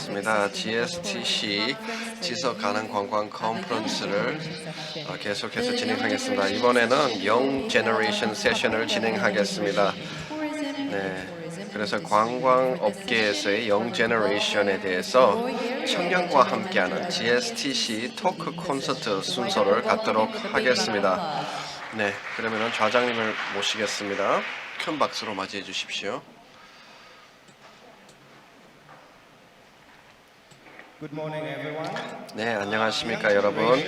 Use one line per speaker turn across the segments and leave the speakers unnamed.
반갑습니다. GSTC 지속 가능 관광 컨퍼런스를 계속해서 진행하겠습니다. 이번에는 영 제너레이션 세션을 진행하겠습니다. 네, 그래서 관광 업계에서의 영 제너레이션에 대해서 청년과 함께하는 GSTC 토크 콘서트 순서를 갖도록 하겠습니다. 네, 그러면 좌장님을 모시겠습니다. 큰 박수로 맞이해 주십시오. 네, 안녕하십니까 여러분.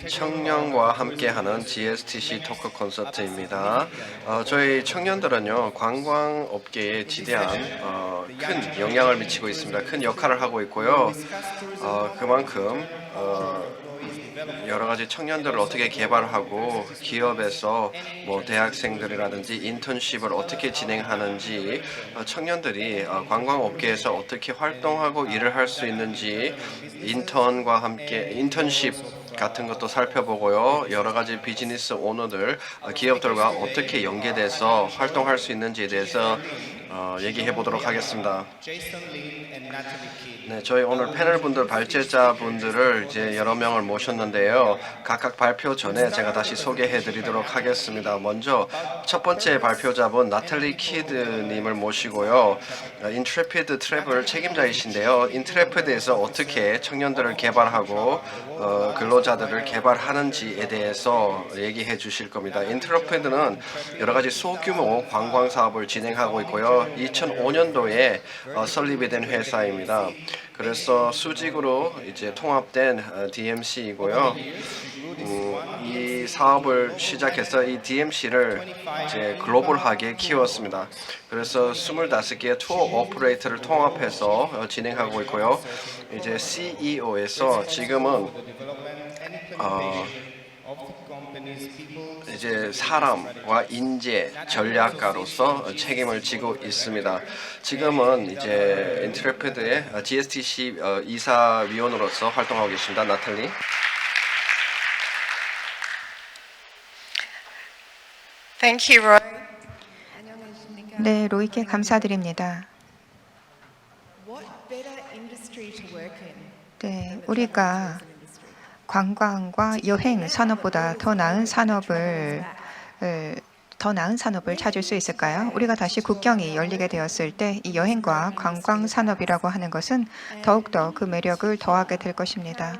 청년과 함께하는 GSTC 토크 콘서트입니다. 저희 청년들은요 관광업계에 지대한 큰 영향을 미치고 있습니다. 큰 역할을 하고 있고요. 그만큼 여러 가지 청년들을 어떻게 개발하고 기업에서 뭐 대학생들이라든지 인턴십을 어떻게 진행하는지 청년들이 관광업계에서 어떻게 활동하고 일을 할 수 있는지 인턴과 함께 인턴십 같은 것도 살펴보고요. 여러 가지 비즈니스 오너들, 기업들과 어떻게 연계돼서 활동할 수 있는지에 대해서 얘기해 보도록 하겠습니다. 네, 저희 오늘 패널 분들, 발제자 분들을 이제 여러 명을 모셨는데요. 각각 발표 전에 제가 다시 소개해 드리도록 하겠습니다. 먼저 첫 번째 발표자분 나탈리 키드님을 모시고요. 인트레피드 트래블 책임자이신데요. 인트레피드에서 어떻게 청년들을 개발하고 근로자들을 개발하는지에 대해서 얘기해 주실 겁니다. 인트레피드는 여러 가지 소규모 관광 사업을 진행하고 있고요. 2005년도에 설립이 된 회사입니다. 그래서 수직으로 이제 통합된 DMC이고요. 이 사업을 시작해서 이 DMC를 이제 글로벌하게 키웠습니다. 그래서 25개의 투어 오퍼레이터를 통합해서 진행하고 있고요. 이제 CEO에서 지금은 이제 사람과 인재 전략가로서 책임을 지고 있습니다. 지금은 이제 인트레피드의 GSTC 이사위원으로서 활동하고 계십니다. 나탈리.
Thank you, Roy.
네, 로이께 감사드립니다. 네, 우리가 관광과 여행 산업보다 더 나은 산업을 찾을 수 있을까요? 우리가 다시 국경이 열리게 되었을 때 이 여행과 관광 산업이라고 하는 것은 더욱더 그 매력을 더하게 될 것입니다.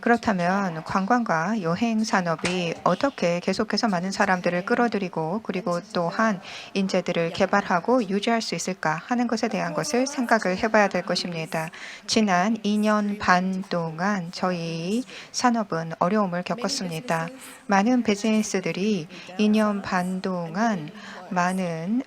그렇다면 관광과 여행 산업이 어떻게 계속해서 많은 사람들을 끌어들이고 그리고 또한 인재들을 개발하고 유지할 수 있을까 하는 것에 대한 것을 생각을 해봐야 될 것입니다. 지난 2년 반 동안 저희 산업은 어려움을 겪었습니다. 많은 비즈니스들이 2년 반 동안 많은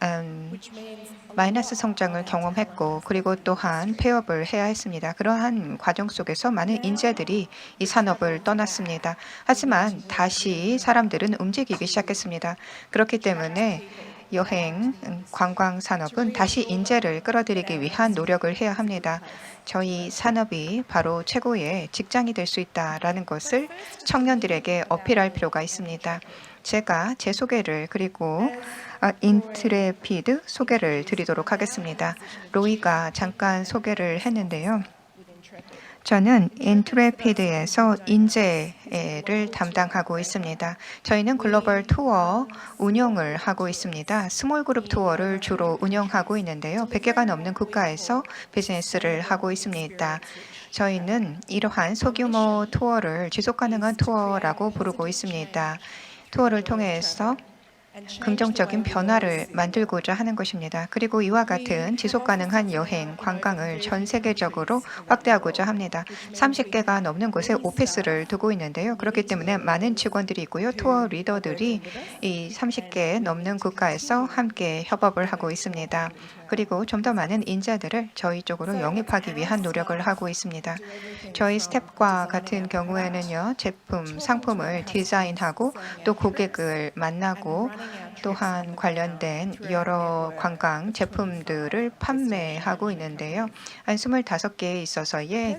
마이너스 성장을 경험했고 그리고 또한 폐업을 해야 했습니다. 그러한 과정 속에서 많은 인재들이 이 산업을 떠났습니다. 하지만 다시 사람들은 움직이기 시작했습니다. 그렇기 때문에 여행, 관광 산업은 다시 인재를 끌어들이기 위한 노력을 해야 합니다. 저희 산업이 바로 최고의 직장이 될 수 있다라는 것을 청년들에게 어필할 필요가 있습니다. 제가 제 소개를 그리고 인트레피드 소개를 드리도록 하겠습니다. 로이가 잠깐 소개를 했는데요. 저는 인트레피드에서 인재를 담당하고 있습니다. 저희는 글로벌 투어 운영을 하고 있습니다. 스몰 그룹 투어를 주로 운영하고 있는데요. 100개가 넘는 국가에서 비즈니스를 하고 있습니다. 저희는 이러한 소규모 투어를 지속 가능한 투어라고 부르고 있습니다. 투어를 통해서 긍정적인 변화를 만들고자 하는 것입니다. 그리고 이와 같은 지속 가능한 여행, 관광을 전 세계적으로 확대하고자 합니다. 30개가 넘는 곳에 오피스를 두고 있는데요. 그렇기 때문에 많은 직원들이 있고요. 투어 리더들이 이 30개 넘는 국가에서 함께 협업을 하고 있습니다. 그리고 좀 더 많은 인재들을 저희 쪽으로 영입하기 위한 노력을 하고 있습니다. 저희 스텝과 같은 경우에는요. 제품, 상품을 디자인하고 또 고객을 만나고 또한 관련된 여러 관광 제품들을 판매하고 있는데요. 한 25개에 있어서의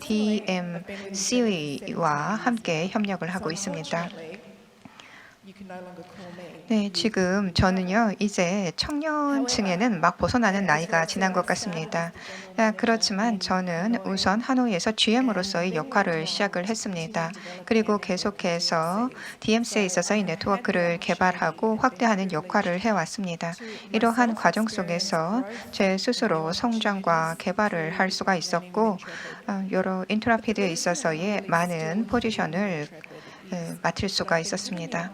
DMC와 함께 협력을 하고 있습니다. 네, 지금 저는요, 이제 청년층에는 막 벗어나는 나이가 지난 것 같습니다. 그렇지만 저는 우선 하노이에서 GM으로서의 역할을 시작을 했습니다. 그리고 계속해서 DMC에 있어서의 네트워크를 개발하고 확대하는 역할을 해왔습니다. 이러한 과정 속에서 제 스스로 성장과 개발을 할 수가 있었고, 여러 인트라피드에 있어서의 많은 포지션을 맡을 수가 있었습니다.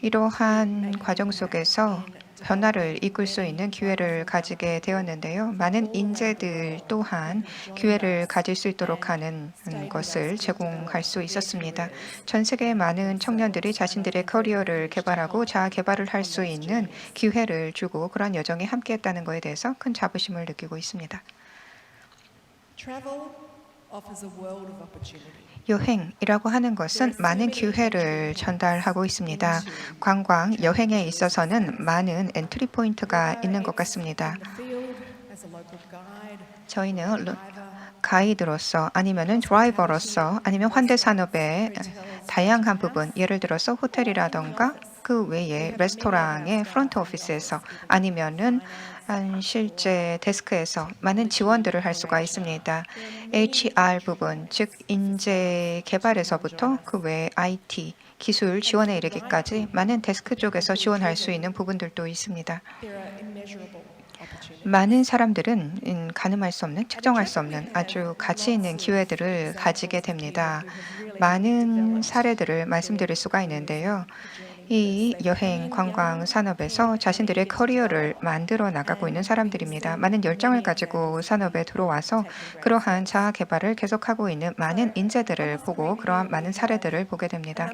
이러한 과정 속에서 변화를 이끌 수 있는 기회를 가지게 되었는데요. 많은 인재들 또한 기회를 가질 수 있도록 하는 것을 제공할 수 있었습니다. 전 세계의 많은 청년들이 자신들의 커리어를 개발하고 자아 개발을 할 수 있는 기회를 주고 그러한 여정에 함께했다는 것에 대해서 큰 자부심을 느끼고 있습니다. 여행이라고 하는 것은 많은 기회를 전달하고 있습니다. 관광, 여행에 있어서는 많은 엔트리 포인트가 있는 것 같습니다. 저희는 가이드로서 아니면은 드라이버로서 아니면 환대 산업의 다양한 부분, 예를 들어서 호텔이라던가 그 외에 레스토랑의 프론트 오피스에서 아니면은 실제 데스크에서 많은 지원들을 할 수가 있습니다. HR 부분, 즉 인재 개발에서부터 그 외에 IT, 기술 지원에 이르기까지 많은 데스크 쪽에서 지원할 수 있는 부분들도 있습니다. 많은 사람들은 가늠할 수 없는, 측정할 수 없는 아주 가치 있는 기회들을 가지게 됩니다. 많은 사례들을 말씀드릴 수가 있는데요. 이 여행 관광 산업에서 자신들의 커리어를 만들어 나가고 있는 사람들입니다. 많은 열정을 가지고 산업에 들어와서 그러한 자아 개발을 계속하고 있는 많은 인재들을 보고 그러한 많은 사례들을 보게 됩니다.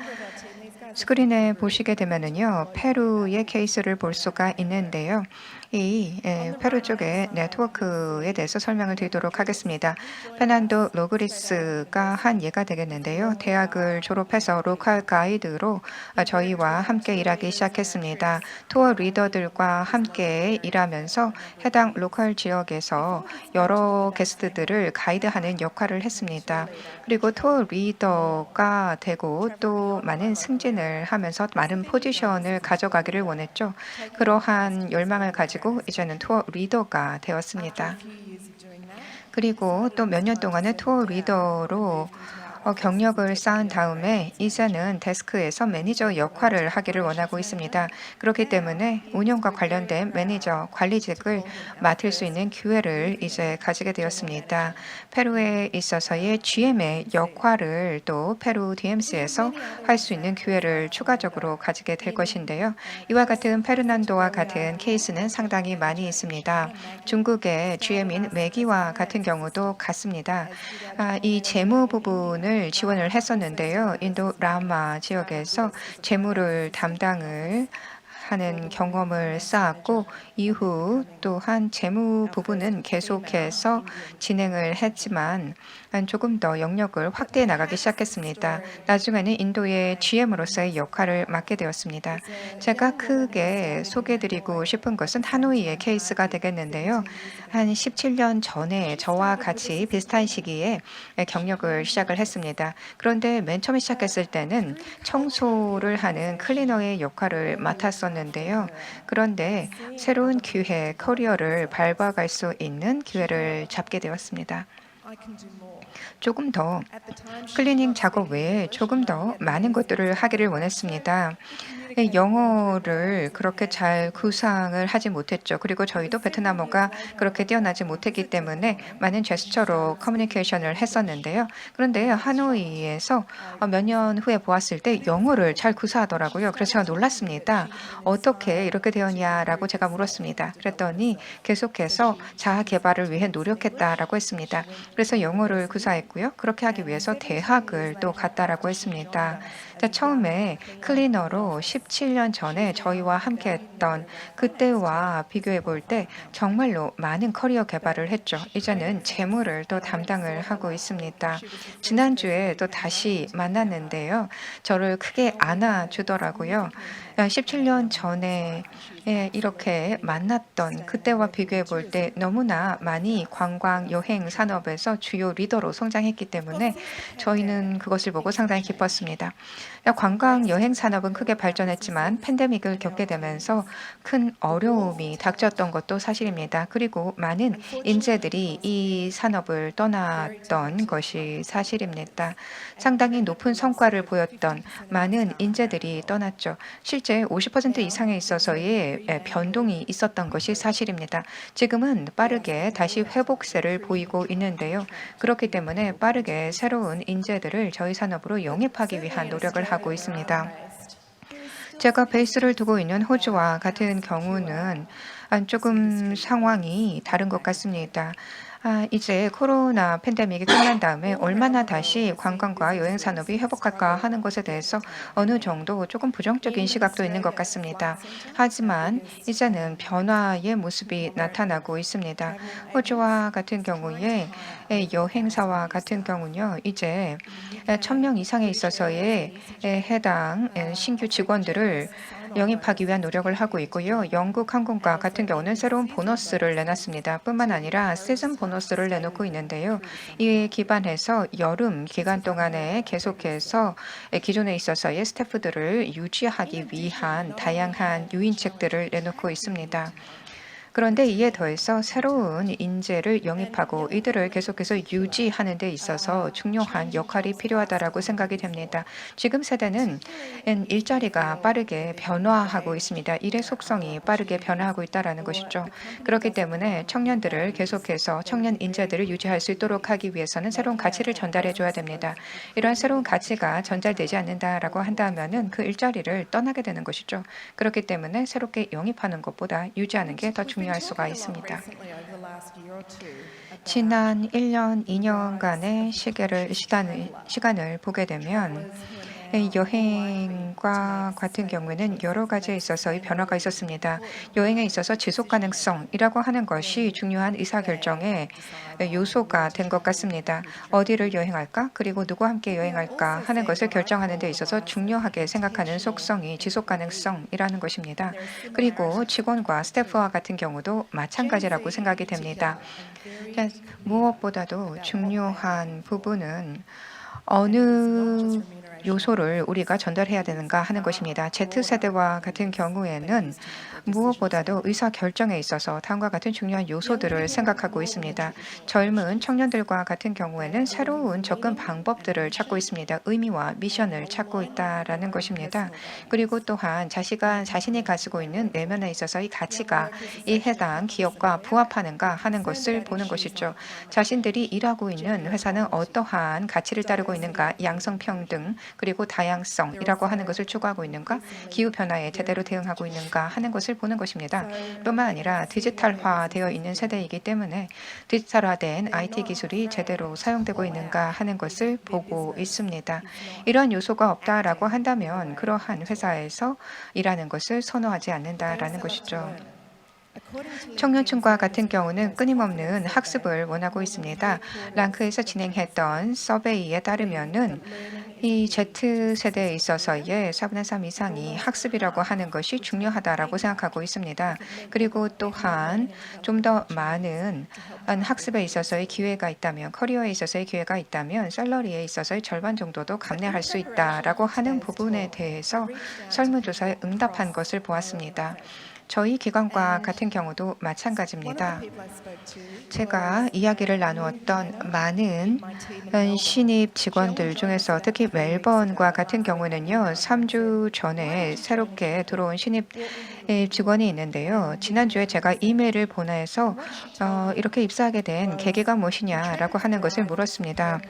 스크린에 보시게 되면은요, 페루의 케이스를 볼 수가 있는데요. 이 페루 쪽의 네트워크에 대해서 설명을 드리도록 하겠습니다. 페난도 로그리스가 한 예가 되겠는데요. 대학을 졸업해서 로컬 가이드로 저희와 함께 일하기 시작했습니다. 투어 리더들과 함께 일하면서 해당 로컬 지역에서 여러 게스트들을 가이드하는 역할을 했습니다. 그리고 투어 리더가 되고 또 많은 승진을 하면서 많은 포지션을 가져가기를 원했죠. 그러한 열망을 가지고 이제는 투어 리더가 되었습니다. 그리고 또 몇 년 동안의 투어 리더로 경력을 쌓은 다음에 이제는 데스크에서 매니저 역할을 하기를 원하고 있습니다. 그렇기 때문에 운영과 관련된 매니저 관리직을 맡을 수 있는 기회를 이제 가지게 되었습니다. 페루에 있어서의 GM의 역할을 또 페루 DMC에서 할 수 있는 기회를 추가적으로 가지게 될 것인데요. 이와 같은 페르난도와 같은 케이스는 상당히 많이 있습니다. 중국의 GM인 매기와 같은 경우도 같습니다. 이 재무 부분을 지원을 했었는데요. 인도 라마 지역에서 재무를 담당을 하는 경험을 쌓았고 이후 또한 재무 부분은 계속해서 진행을 했지만 조금 더 영역을 확대해 나가기 시작했습니다. 나중에는 인도의 GM으로서의 역할을 맡게 되었습니다. 제가 크게 소개해드리고 싶은 것은 하노이의 케이스가 되겠는데요. 한 17년 전에 저와 같이 비슷한 시기에 경력을 시작을 했습니다. 그런데 맨 처음에 시작했을 때는 청소를 하는 클리너의 역할을 맡았었는데요. 그런데 새로운 기회, 커리어를 밟아갈 수 있는 기회를 잡게 되었습니다. 조금 더 클리닝 작업 외에 조금 더 많은 것들을 하기를 원했습니다. 영어를 그렇게 잘 구상을 하지 못했죠. 그리고 저희도 베트남어가 그렇게 뛰어나지 못했기 때문에 많은 제스처로 커뮤니케이션을 했었는데요. 그런데 하노이에서 몇 년 후에 보았을 때 영어를 잘 구사하더라고요. 그래서 제가 놀랐습니다. 어떻게 이렇게 되었냐라고 제가 물었습니다. 그랬더니 계속해서 자아 개발을 위해 노력했다라고 했습니다. 그래서 영어를 구사했고요. 그렇게 하기 위해서 대학을 또 갔다라고 했습니다. 처음에 클리너로 17년 전에 저희와 함께했던 그때와 비교해 볼 때 정말로 많은 커리어 개발을 했죠. 이제는 재무를 또 담당을 하고 있습니다. 지난주에 또 다시 만났는데요. 저를 크게 안아주더라고요. 17년 전에 이렇게 만났던 그때와 비교해 볼 때 너무나 많이 관광 여행 산업에서 주요 리더로 성장했기 때문에 저희는 그것을 보고 상당히 기뻤습니다. 관광 여행 산업은 크게 발전했지만 팬데믹을 겪게 되면서 큰 어려움이 닥쳤던 것도 사실입니다. 그리고 많은 인재들이 이 산업을 떠났던 것이 사실입니다. 상당히 높은 성과를 보였던 많은 인재들이 떠났죠. 실제 50% 이상에 있어서의 변동이 있었던 것이 사실입니다. 지금은 빠르게 다시 회복세를 보이고 있는데요. 그렇기 때문에 빠르게 새로운 인재들을 저희 산업으로 영입하기 위한 노력을 하고 있습니다. 제가 베이스를 두고 있는 호주와 같은 경우는 조금 상황이 다른 것 같습니다. 이제 코로나 팬데믹이 끝난 다음에 얼마나 다시 관광과 여행 산업이 회복할까 하는 것에 대해서 어느 정도 조금 부정적인 시각도 있는 것 같습니다. 하지만 이제는 변화의 모습이 나타나고 있습니다. 호주와 같은 경우에 여행사와 같은 경우는요, 이제 1,000명 이상에 있어서의 해당 신규 직원들을 영입하기 위한 노력을 하고 있고요. 영국 항공과 같은 경우는 새로운 보너스를 내놨습니다. 뿐만 아니라 시즌 보너스를 내놓고 있는데요. 이에 기반해서 여름 기간 동안에 계속해서 기존에 있어서의 스태프들을 유지하기 위한 다양한 유인책들을 내놓고 있습니다. 그런데 이에 더해서 새로운 인재를 영입하고 이들을 계속해서 유지하는 데 있어서 중요한 역할이 필요하다라고 생각이 됩니다. 지금 세대는 일자리가 빠르게 변화하고 있습니다. 일의 속성이 빠르게 변화하고 있다라는 것이죠. 그렇기 때문에 청년들을 계속해서 청년 인재들을 유지할 수 있도록 하기 위해서는 새로운 가치를 전달해 줘야 됩니다. 이러한 새로운 가치가 전달되지 않는다라고 한다면은 그 일자리를 떠나게 되는 것이죠. 그렇기 때문에 새롭게 영입하는 것보다 유지하는 게 더 중요할 수가 있습니다. 지난 1년, 2년간의 시간을 보게 되면 여행과 같은 경우에는 여러 가지에 있어서의 변화가 있었습니다. 여행에 있어서 지속 가능성이라고 하는 것이 중요한 의사결정의 요소가 된 것 같습니다. 어디를 여행할까? 그리고 누구와 함께 여행할까? 하는 것을 결정하는 데 있어서 중요하게 생각하는 속성이 지속 가능성이라는 것입니다. 그리고 직원과 스태프와 같은 경우도 마찬가지라고 생각이 됩니다. 무엇보다도 중요한 부분은 어느 요소를 우리가 전달해야 되는가 하는 것입니다. Z세대와 같은 경우에는 무엇보다도 의사결정에 있어서 다음과 같은 중요한 요소들을 생각하고 있습니다. 젊은 청년들과 같은 경우에는 새로운 접근 방법들을 찾고 있습니다. 의미와 미션을 찾고 있다라는 것입니다. 그리고 또한 자신이 가지고 있는 내면에 있어서의 가치가 이 해당 기업과 부합하는가 하는 것을 보는 것이죠. 자신들이 일하고 있는 회사는 어떠한 가치를 따르고 있는가, 양성평등, 그리고 다양성이라고 하는 것을 추구하고 있는가, 기후변화에 제대로 대응하고 있는가 하는 것을 보는 것입니다. 뿐만 아니라 디지털화되어 있는 세대이기 때문에 디지털화된 IT 기술이 제대로 사용되고 있는가 하는 것을 보고 있습니다. 이러한 요소가 없다라고 한다면 그러한 회사에서 일하는 것을 선호하지 않는다라는 것이죠. 청년층과 같은 경우는 끊임없는 학습을 원하고 있습니다. 랑크에서 진행했던 서베이에 따르면은 이 Z세대에 있어서의 4분의 3 이상이 학습이라고 하는 것이 중요하다라고 생각하고 있습니다. 그리고 또한 좀 더 많은 학습에 있어서의 기회가 있다면, 커리어에 있어서의 기회가 있다면 셀러리에 있어서의 절반 정도도 감내할 수 있다라고 하는 부분에 대해서 설문조사에 응답한 것을 보았습니다. 저희 기관과 같은 경우도 마찬가지입니다. 제가 이야기를 나누었던 많은 신입 직원들 중에서 특히 멜번과 같은 경우는요, 3주 전에 새롭게 들어온 신입 직원이 있는데요. 지난주에 제가 이메일을 보내서 이렇게 입사하게 된 계기가 무엇이냐라고 하는 것을 물었습니다.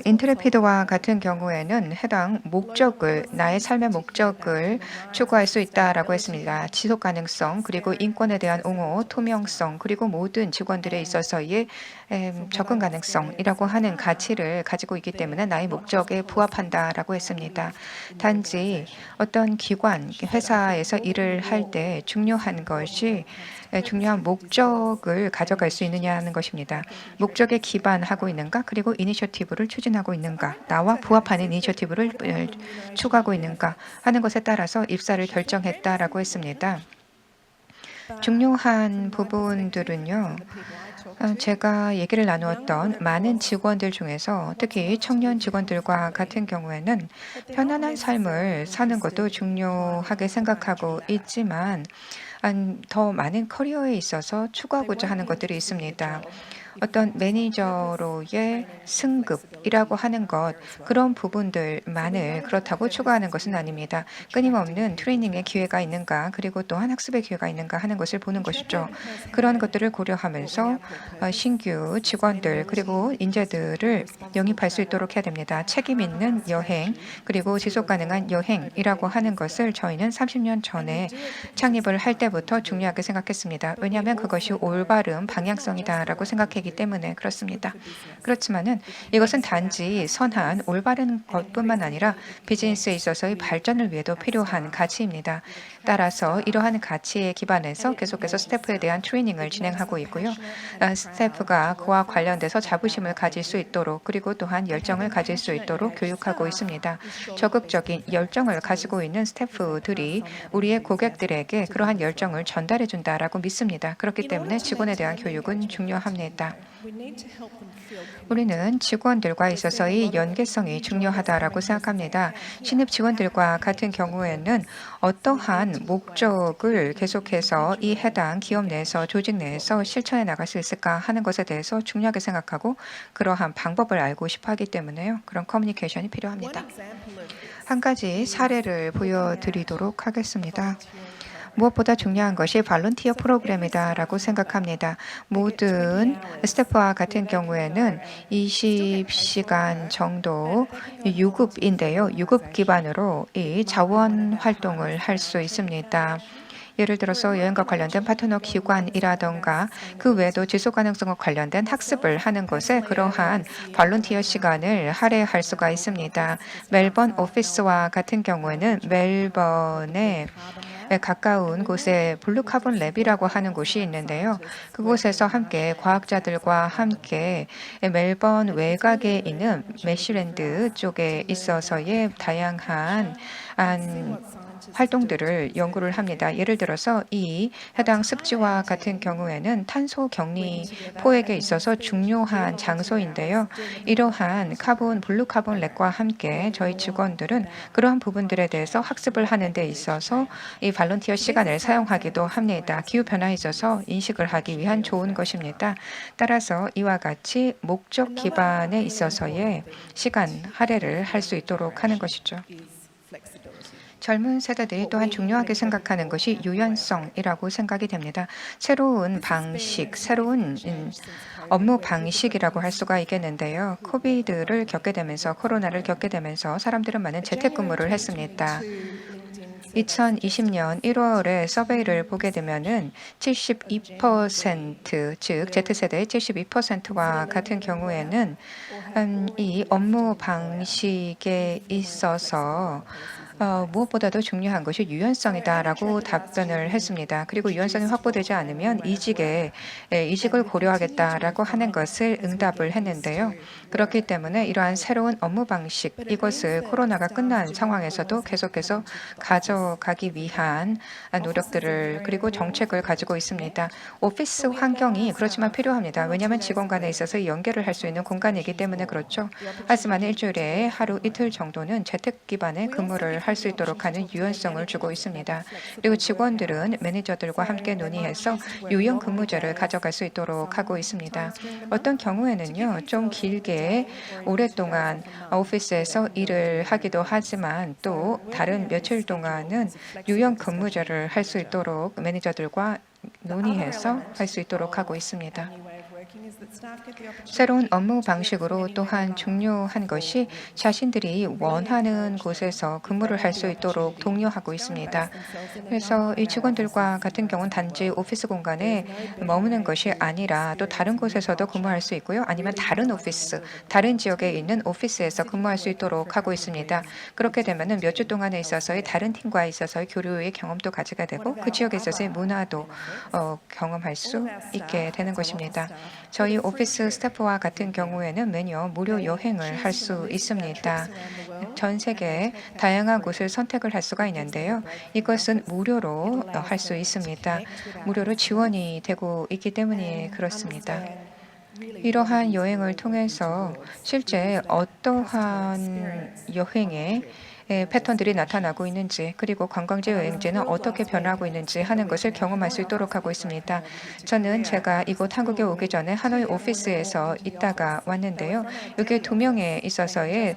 인트레피드와 같은 경우에는 해당 목적을, 나의 삶의 목적을 추구할 수 있다라고 했습니다. 지속 가능성, 그리고 인권에 대한 옹호, 투명성, 그리고 모든 직원들에 있어서의 접근 가능성이라고 하는 가치를 가지고 있기 때문에 나의 목적에 부합한다라고 했습니다. 단지 어떤 기관, 회사에서 일을 할 때 중요한 것이 중요한 목적을 가져갈 수 있느냐 하는 것입니다. 목적에 기반하고 있는가, 그리고 이니셔티브를 이니셔티브를 추진하고 있는가, 나와 부합하는 이니셔티브를 추구하고 있는가 하는 것에 따라서 입사를 결정했다라고 했습니다. 중요한 부분들은요. 제가 얘기를 나누었던 많은 직원들 중에서 특히 청년 직원들과 같은 경우에는 편안한 삶을 사는 것도 중요하게 생각하고 있지만 더 많은 커리어에 있어서 추구하고자 하는 것들이 있습니다. 어떤 매니저로의 승급이라고 하는 것, 그런 부분들만을 그렇다고 추구하는 것은 아닙니다. 끊임없는 트레이닝의 기회가 있는가, 그리고 또한 학습의 기회가 있는가 하는 것을 보는 것이죠. 그런 것들을 고려하면서 신규 직원들 그리고 인재들을 영입할 수 있도록 해야 됩니다. 책임 있는 여행 그리고 지속 가능한 여행이라고 하는 것을 저희는 30년 전에 창립을 할 때부터 중요하게 생각했습니다. 왜냐하면 그것이 올바른 방향성이다라고 생각했기 때문에 그렇습니다. 그렇지만은 이것은 단지 선한 올바른 것뿐만 아니라 비즈니스에 있어서의 발전을 위해도 필요한 가치입니다. 따라서 이러한 가치에 기반해서 계속해서 스태프에 대한 트레이닝을 진행하고 있고요. 스태프가 그와 관련돼서 자부심을 가질 수 있도록 그리고 또한 열정을 가질 수 있도록 교육하고 있습니다. 적극적인 열정을 가지고 있는 스태프들이 우리의 고객들에게 그러한 열정을 전달해 준다라고 믿습니다. 그렇기 때문에 직원에 대한 교육은 중요합니다. 우리는 직원들과 있어서의 연계성이 중요하다라고 생각합니다. 신입 직원들과 같은 경우에는 어떠한 목적을 계속해서 이 해당 기업 내에서 조직 내에서 실천해 나갈 수 있을까 하는 것에 대해서 중요하게 생각하고 그러한 방법을 알고 싶어 하기 때문에요. 그런 커뮤니케이션이 필요합니다. 한 가지 사례를 보여드리도록 하겠습니다. 무엇보다 중요한 것이 발런티어 프로그램이다라고 생각합니다. 모든 스태프와 같은 경우에는 20시간 정도 유급인데요. 유급 기반으로 이 자원 활동을 할 수 있습니다. 예를 들어서 여행과 관련된 파트너 기관이라던가 그 외에도 지속 가능성과 관련된 학습을 하는 것에 그러한 발론티어 시간을 할애할 수가 있습니다. 멜번 오피스와 같은 경우에는 멜번에 가까운 곳에 블루카본 랩이라고 하는 곳이 있는데요. 그곳에서 함께 과학자들과 함께 멜번 외곽에 있는 매시랜드 쪽에 있어서의 다양한 활동들을 연구를 합니다. 예를 들어서 이 해당 습지와 같은 경우에는 탄소 격리 포획에 있어서 중요한 장소인데요. 이러한 블루카본 랩과 함께 저희 직원들은 그러한 부분들에 대해서 학습을 하는 데 있어서 이 발런티어 시간을 사용하기도 합니다. 기후변화에 있어서 인식을 하기 위한 좋은 것입니다. 따라서 이와 같이 목적 기반에 있어서의 시간 할애를 할 수 있도록 하는 것이죠. 젊은 세대들이 또한 중요하게 생각하는 것이 유연성이라고 생각이 됩니다. 새로운 방식, 새로운 업무 방식이라고 할 수가 있겠는데요. 코로나를 겪게 되면서 사람들은 많은 재택근무를 했습니다. 2020년 1월에 서베이를 보게 되면은 72%, 즉 Z세대의 72%와 같은 경우에는 이 업무 방식에 있어서 무엇보다도 중요한 것이 유연성이다라고 답변을 했습니다. 그리고 유연성이 확보되지 않으면 이직을 고려하겠다라고 하는 것을 응답을 했는데요. 그렇기 때문에 이러한 새로운 업무 방식 이것을 코로나가 끝난 상황에서도 계속해서 가져가기 위한 노력들을 그리고 정책을 가지고 있습니다. 오피스 환경이 그렇지만 필요합니다. 왜냐하면 직원 간에 있어서 연결을 할 수 있는 공간이기 때문에 그렇죠. 하지만 일주일에 하루 이틀 정도는 재택 기반의 근무를 할 수 있도록 하는 유연성을 주고 있습니다. 그리고 직원들은 매니저들과 함께 논의해서 유연 근무제를 가져갈 수 있도록 하고 있습니다. 어떤 경우에는요, 좀 길게 오랫동안 오피스에서 일을 하기도 하지만 또 다른 며칠 동안은 유연 근무제를 할 수 있도록 매니저들과 논의해서 할 수 있도록 하고 있습니다. 새로운 업무 방식으로 또한 중요한 것이 자신들이 원하는 곳에서 근무를 할 수 있도록 독려하고 있습니다. 그래서 이 직원들과 같은 경우는 단지 오피스 공간에 머무는 것이 아니라 또 다른 곳에서도 근무할 수 있고요. 아니면 다른 오피스, 다른 지역에 있는 오피스에서 근무할 수 있도록 하고 있습니다. 그렇게 되면 몇 주 동안에 있어서의 다른 팀과 있어서의 교류의 경험도 가지게 되고 그 지역에 있어서의 문화도 경험할 수 있게 되는 것입니다. 저희 오피스 스태프와 같은 경우에는 매년 무료 여행을 할 수 있습니다. 전 세계 다양한 곳을 선택을 할 수가 있는데요. 이것은 무료로 할 수 있습니다. 무료로 지원이 되고 있기 때문에 그렇습니다. 이러한 여행을 통해서 실제 어떠한 여행의 패턴들이 나타나고 있는지 그리고 관광지 여행지는 어떻게 변화하고 있는지 하는 것을 경험할 수 있도록 하고 있습니다. 저는 제가 이곳 한국에 오기 전에 하노이 오피스에서 있다가 왔는데요. 여기에 2명에 있어서의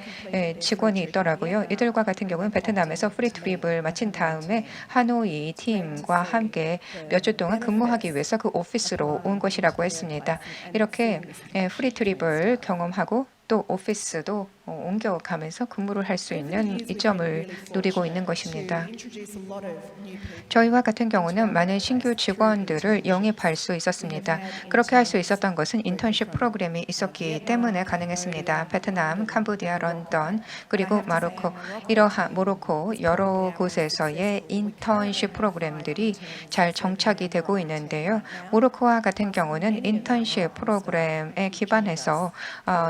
직원이 있더라고요. 이들과 같은 경우는 베트남에서 프리 트립을 마친 다음에 하노이 팀과 함께 몇 주 동안 근무하기 위해서 그 오피스로 온 것이라고 했습니다. 이렇게 프리 트립을 경험하고 또 오피스도 옮겨가면서 근무를 할 수 있는 이점을 누리고 있는 것입니다. 저희와 같은 경우는 많은 신규 직원들을 영입할 수 있었습니다. 그렇게 할 수 있었던 것은 인턴십 프로그램이 있었기 때문에 가능했습니다. 베트남, 캄보디아, 런던, 그리고 모로코 여러 곳에서의 인턴십 프로그램들이 잘 정착이 되고 있는데요. 모로코와 같은 경우는 인턴십 프로그램에 기반해서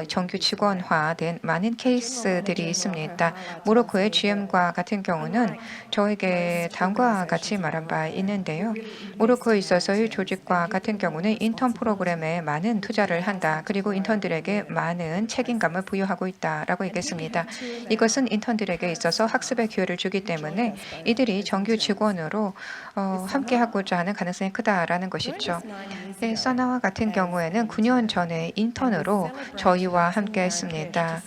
정규 직원화된 많은 케이스들이 있습니다. 모로코의 GM과 같은 경우는 저에게 다음과 같이 말한 바 있는데요. 모로코에 있어서의 조직과 같은 경우는 인턴 프로그램에 많은 투자를 한다. 그리고 인턴들에게 많은 책임감을 부여하고 있다라고 얘기했습니다. 이것은 인턴들에게 있어서 학습의 기회를 주기 때문에 이들이 정규 직원으로 함께하고자 하는 가능성이 크다라는 것이죠. 써나와 같은 경우에는 9년 전에 인턴으로 저희와 함께 했습니다.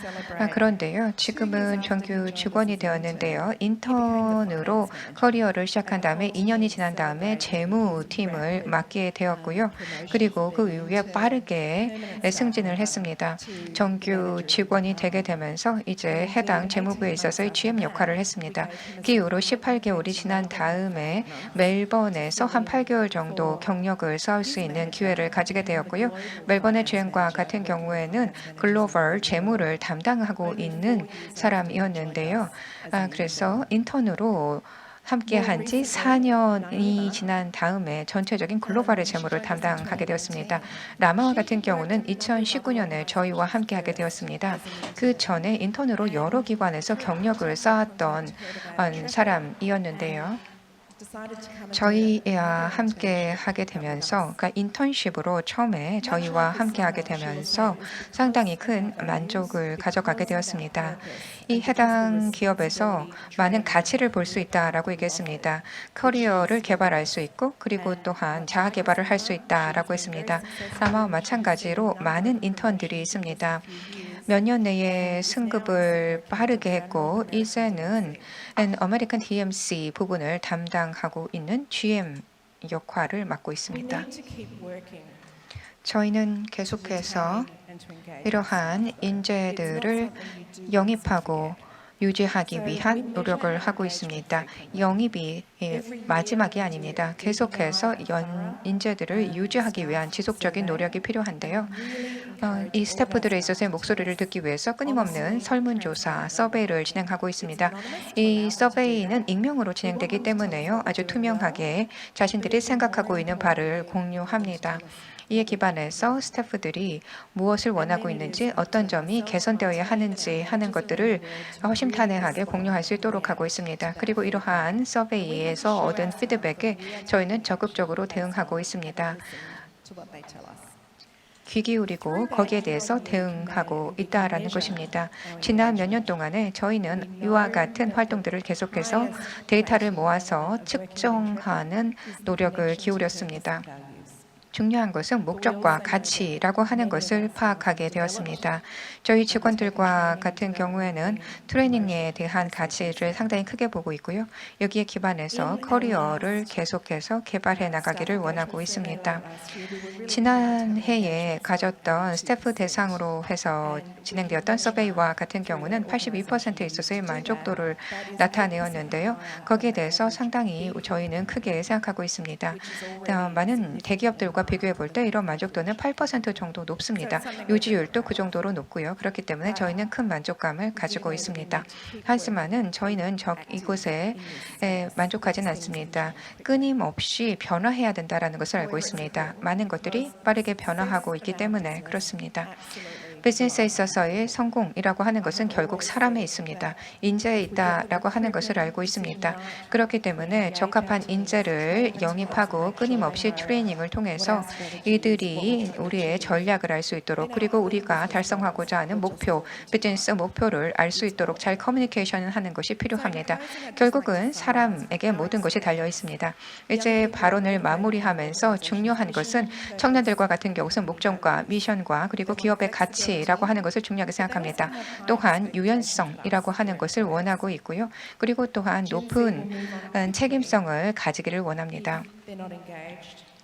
그런데요, 지금은 정규 직원이 되었는데요. 인턴으로 커리어를 시작한 다음에 2년이 지난 다음에 재무팀을 맡게 되었고요. 그리고 그 이후에 빠르게 승진을 했습니다. 정규 직원이 되게 되면서 이제 해당 재무부에 있어서의 GM 역할을 했습니다. 그 이후로 18개월이 지난 다음에 멜번에서 한 8개월 정도 경력을 쌓을 수 있는 기회를 가지게 되었고요. 멜번의 GM과 같은 경우에는 글로벌 재무를 담당하고 있는 사람이었는데요. 그래서 인턴으로 함께한 지 4년이 지난 다음에 전체적인 글로벌의 재무를 담당하게 되었습니다. 라마와 같은 경우는 2019년에 저희와 함께하게 되었습니다. 그 전에 인턴으로 여러 기관에서 경력을 쌓았던 사람이었는데요. 저희와 함께 하게 되면서, 그러니까 인턴십으로 처음에 저희와 함께 하게 되면서 상당히 큰 만족을 가져가게 되었습니다. 이 해당 기업에서 많은 가치를 볼 수 있다라고 얘기했습니다. 커리어를 개발할 수 있고 그리고 또한 자아 개발을 할 수 있다라고 했습니다. 아마 마찬가지로 많은 인턴들이 있습니다. 몇 년 내에 승급을 빠르게 했고 이제는 아메리칸 DMC 부분을 담당하고 있는 GM 역할을 맡고 있습니다. 저희는 계속해서 이러한 인재들을 영입하고 유지하기 위한 노력을 하고 있습니다. 영입이 마지막이 아닙니다. 계속해서 인재들을 유지하기 위한 지속적인 노력이 필요한데요. 이 스태프들에 있어서의 목소리를 듣기 위해서 끊임없는 설문조사, 서베이를 진행하고 있습니다. 이 서베이는 익명으로 진행되기 때문에요. 아주 투명하게 자신들이 생각하고 있는 바를 공유합니다. 이에 기반해서 스태프들이 무엇을 원하고 있는지, 어떤 점이 개선되어야 하는지 하는 것들을 허심탄회하게 공유할 수 있도록 하고 있습니다. 그리고 이러한 서베이에서 얻은 피드백에 저희는 적극적으로 대응하고 있습니다. 귀 기울이고 거기에 대해서 대응하고 있다라는 것입니다. 지난 몇 년 동안에 저희는 이와 같은 활동들을 계속해서 데이터를 모아서 측정하는 노력을 기울였습니다. 중요한 것은 목적과 가치라고 하는 것을 파악하게 되었습니다. 저희 직원들과 같은 경우에는 트레이닝에 대한 가치를 상당히 크게 보고 있고요. 여기에 기반해서 커리어를 계속해서 개발해 나가기를 원하고 있습니다. 지난 해에 가졌던 스태프 대상으로 해서 진행되었던 서베이와 같은 경우는 82%에 있어서의 만족도를 나타내었는데요. 거기에 대해서 상당히 저희는 크게 생각하고 있습니다. 많은 대기업들과 만족도와 비교해 볼 때 이런 만족도는 8% 정도 높습니다. 유지율도 그 정도로 높고요. 그렇기 때문에 저희는 큰 만족감을 가지고 있습니다. 하지만은 저희는 이곳에 만족하진 않습니다. 끊임없이 변화해야 된다는 것을 알고 있습니다. 많은 것들이 빠르게 변화하고 있기 때문에 그렇습니다. 비즈니스에 있어서의 성공이라고 하는 것은 결국 사람에 있습니다. 인재에 있다라고 하는 것을 알고 있습니다. 그렇기 때문에 적합한 인재를 영입하고 끊임없이 트레이닝을 통해서 이들이 우리의 전략을 알 수 있도록 그리고 우리가 달성하고자 하는 목표, 비즈니스 목표를 알 수 있도록 잘 커뮤니케이션을 하는 것이 필요합니다. 결국은 사람에게 모든 것이 달려 있습니다. 이제 발언을 마무리하면서 중요한 것은 청년들과 같은 경우는 목적과 미션과 그리고 기업의 가치라고 하는 것을 중요하게 생각합니다. 또한 유연성이라고 하는 것을 원하고 있고요. 그리고 또한 높은 책임성을 가지기를 원합니다.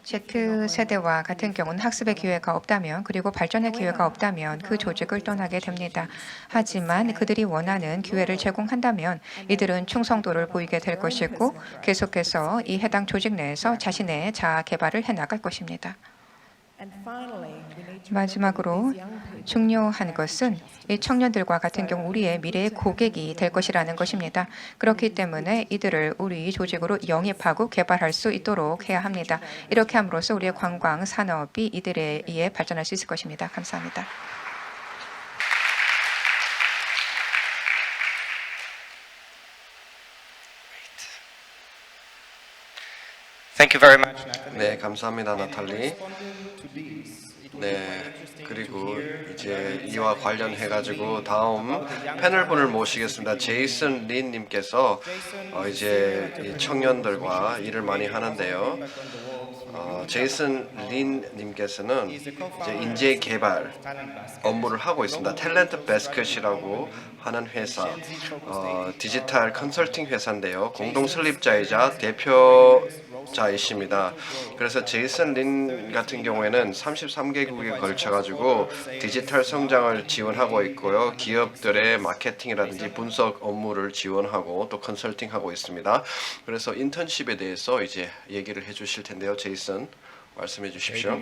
Z세대와 같은 경우는 학습의 기회가 없다면 그리고 발전의 기회가 없다면 그 조직을 떠나게 됩니다. 하지만 그들이 원하는 기회를 제공한다면 이들은 충성도를 보이게 될 것이고 계속해서 이 해당 조직 내에서 자신의 자아 개발을 해나갈 것입니다. 마지막으로 중요한 것은 이 청년들과 같은 경우 우리의 미래의 고객이 될 것이라는 것입니다. 그렇기 때문에 이들을 우리 조직으로 영입하고 개발할 수 있도록 해야 합니다. 이렇게 함으로써 우리의 관광 산업이 이들에 의해 발전할 수 있을 것입니다. 감사합니다.
Thank you very much.
네, 감사합니다, 나탈리. 네, 그리고 이제 이와 관련해 가지고 다음 패널분을 모시겠습니다. 제이슨 린 님께서 이제 이 청년들과 일을 많이 하는데요. 제이슨 린 님께서는 이제 인재 개발 업무를 하고 있습니다. 탤런트 바스켓이라고 하는 회사, 디지털 컨설팅 회사인데요. 공동 설립자이자 대표자이십니다. 그래서 제이슨 린 같은 경우에는 33개국에 걸쳐가지고 디지털 성장을 지원하고 있고요. 기업들의 마케팅이라든지 분석 업무를 지원하고 또 컨설팅하고 있습니다. 그래서 인턴십에 대해서 이제 얘기를 해주실 텐데요. 제이슨 말씀해 주십시오.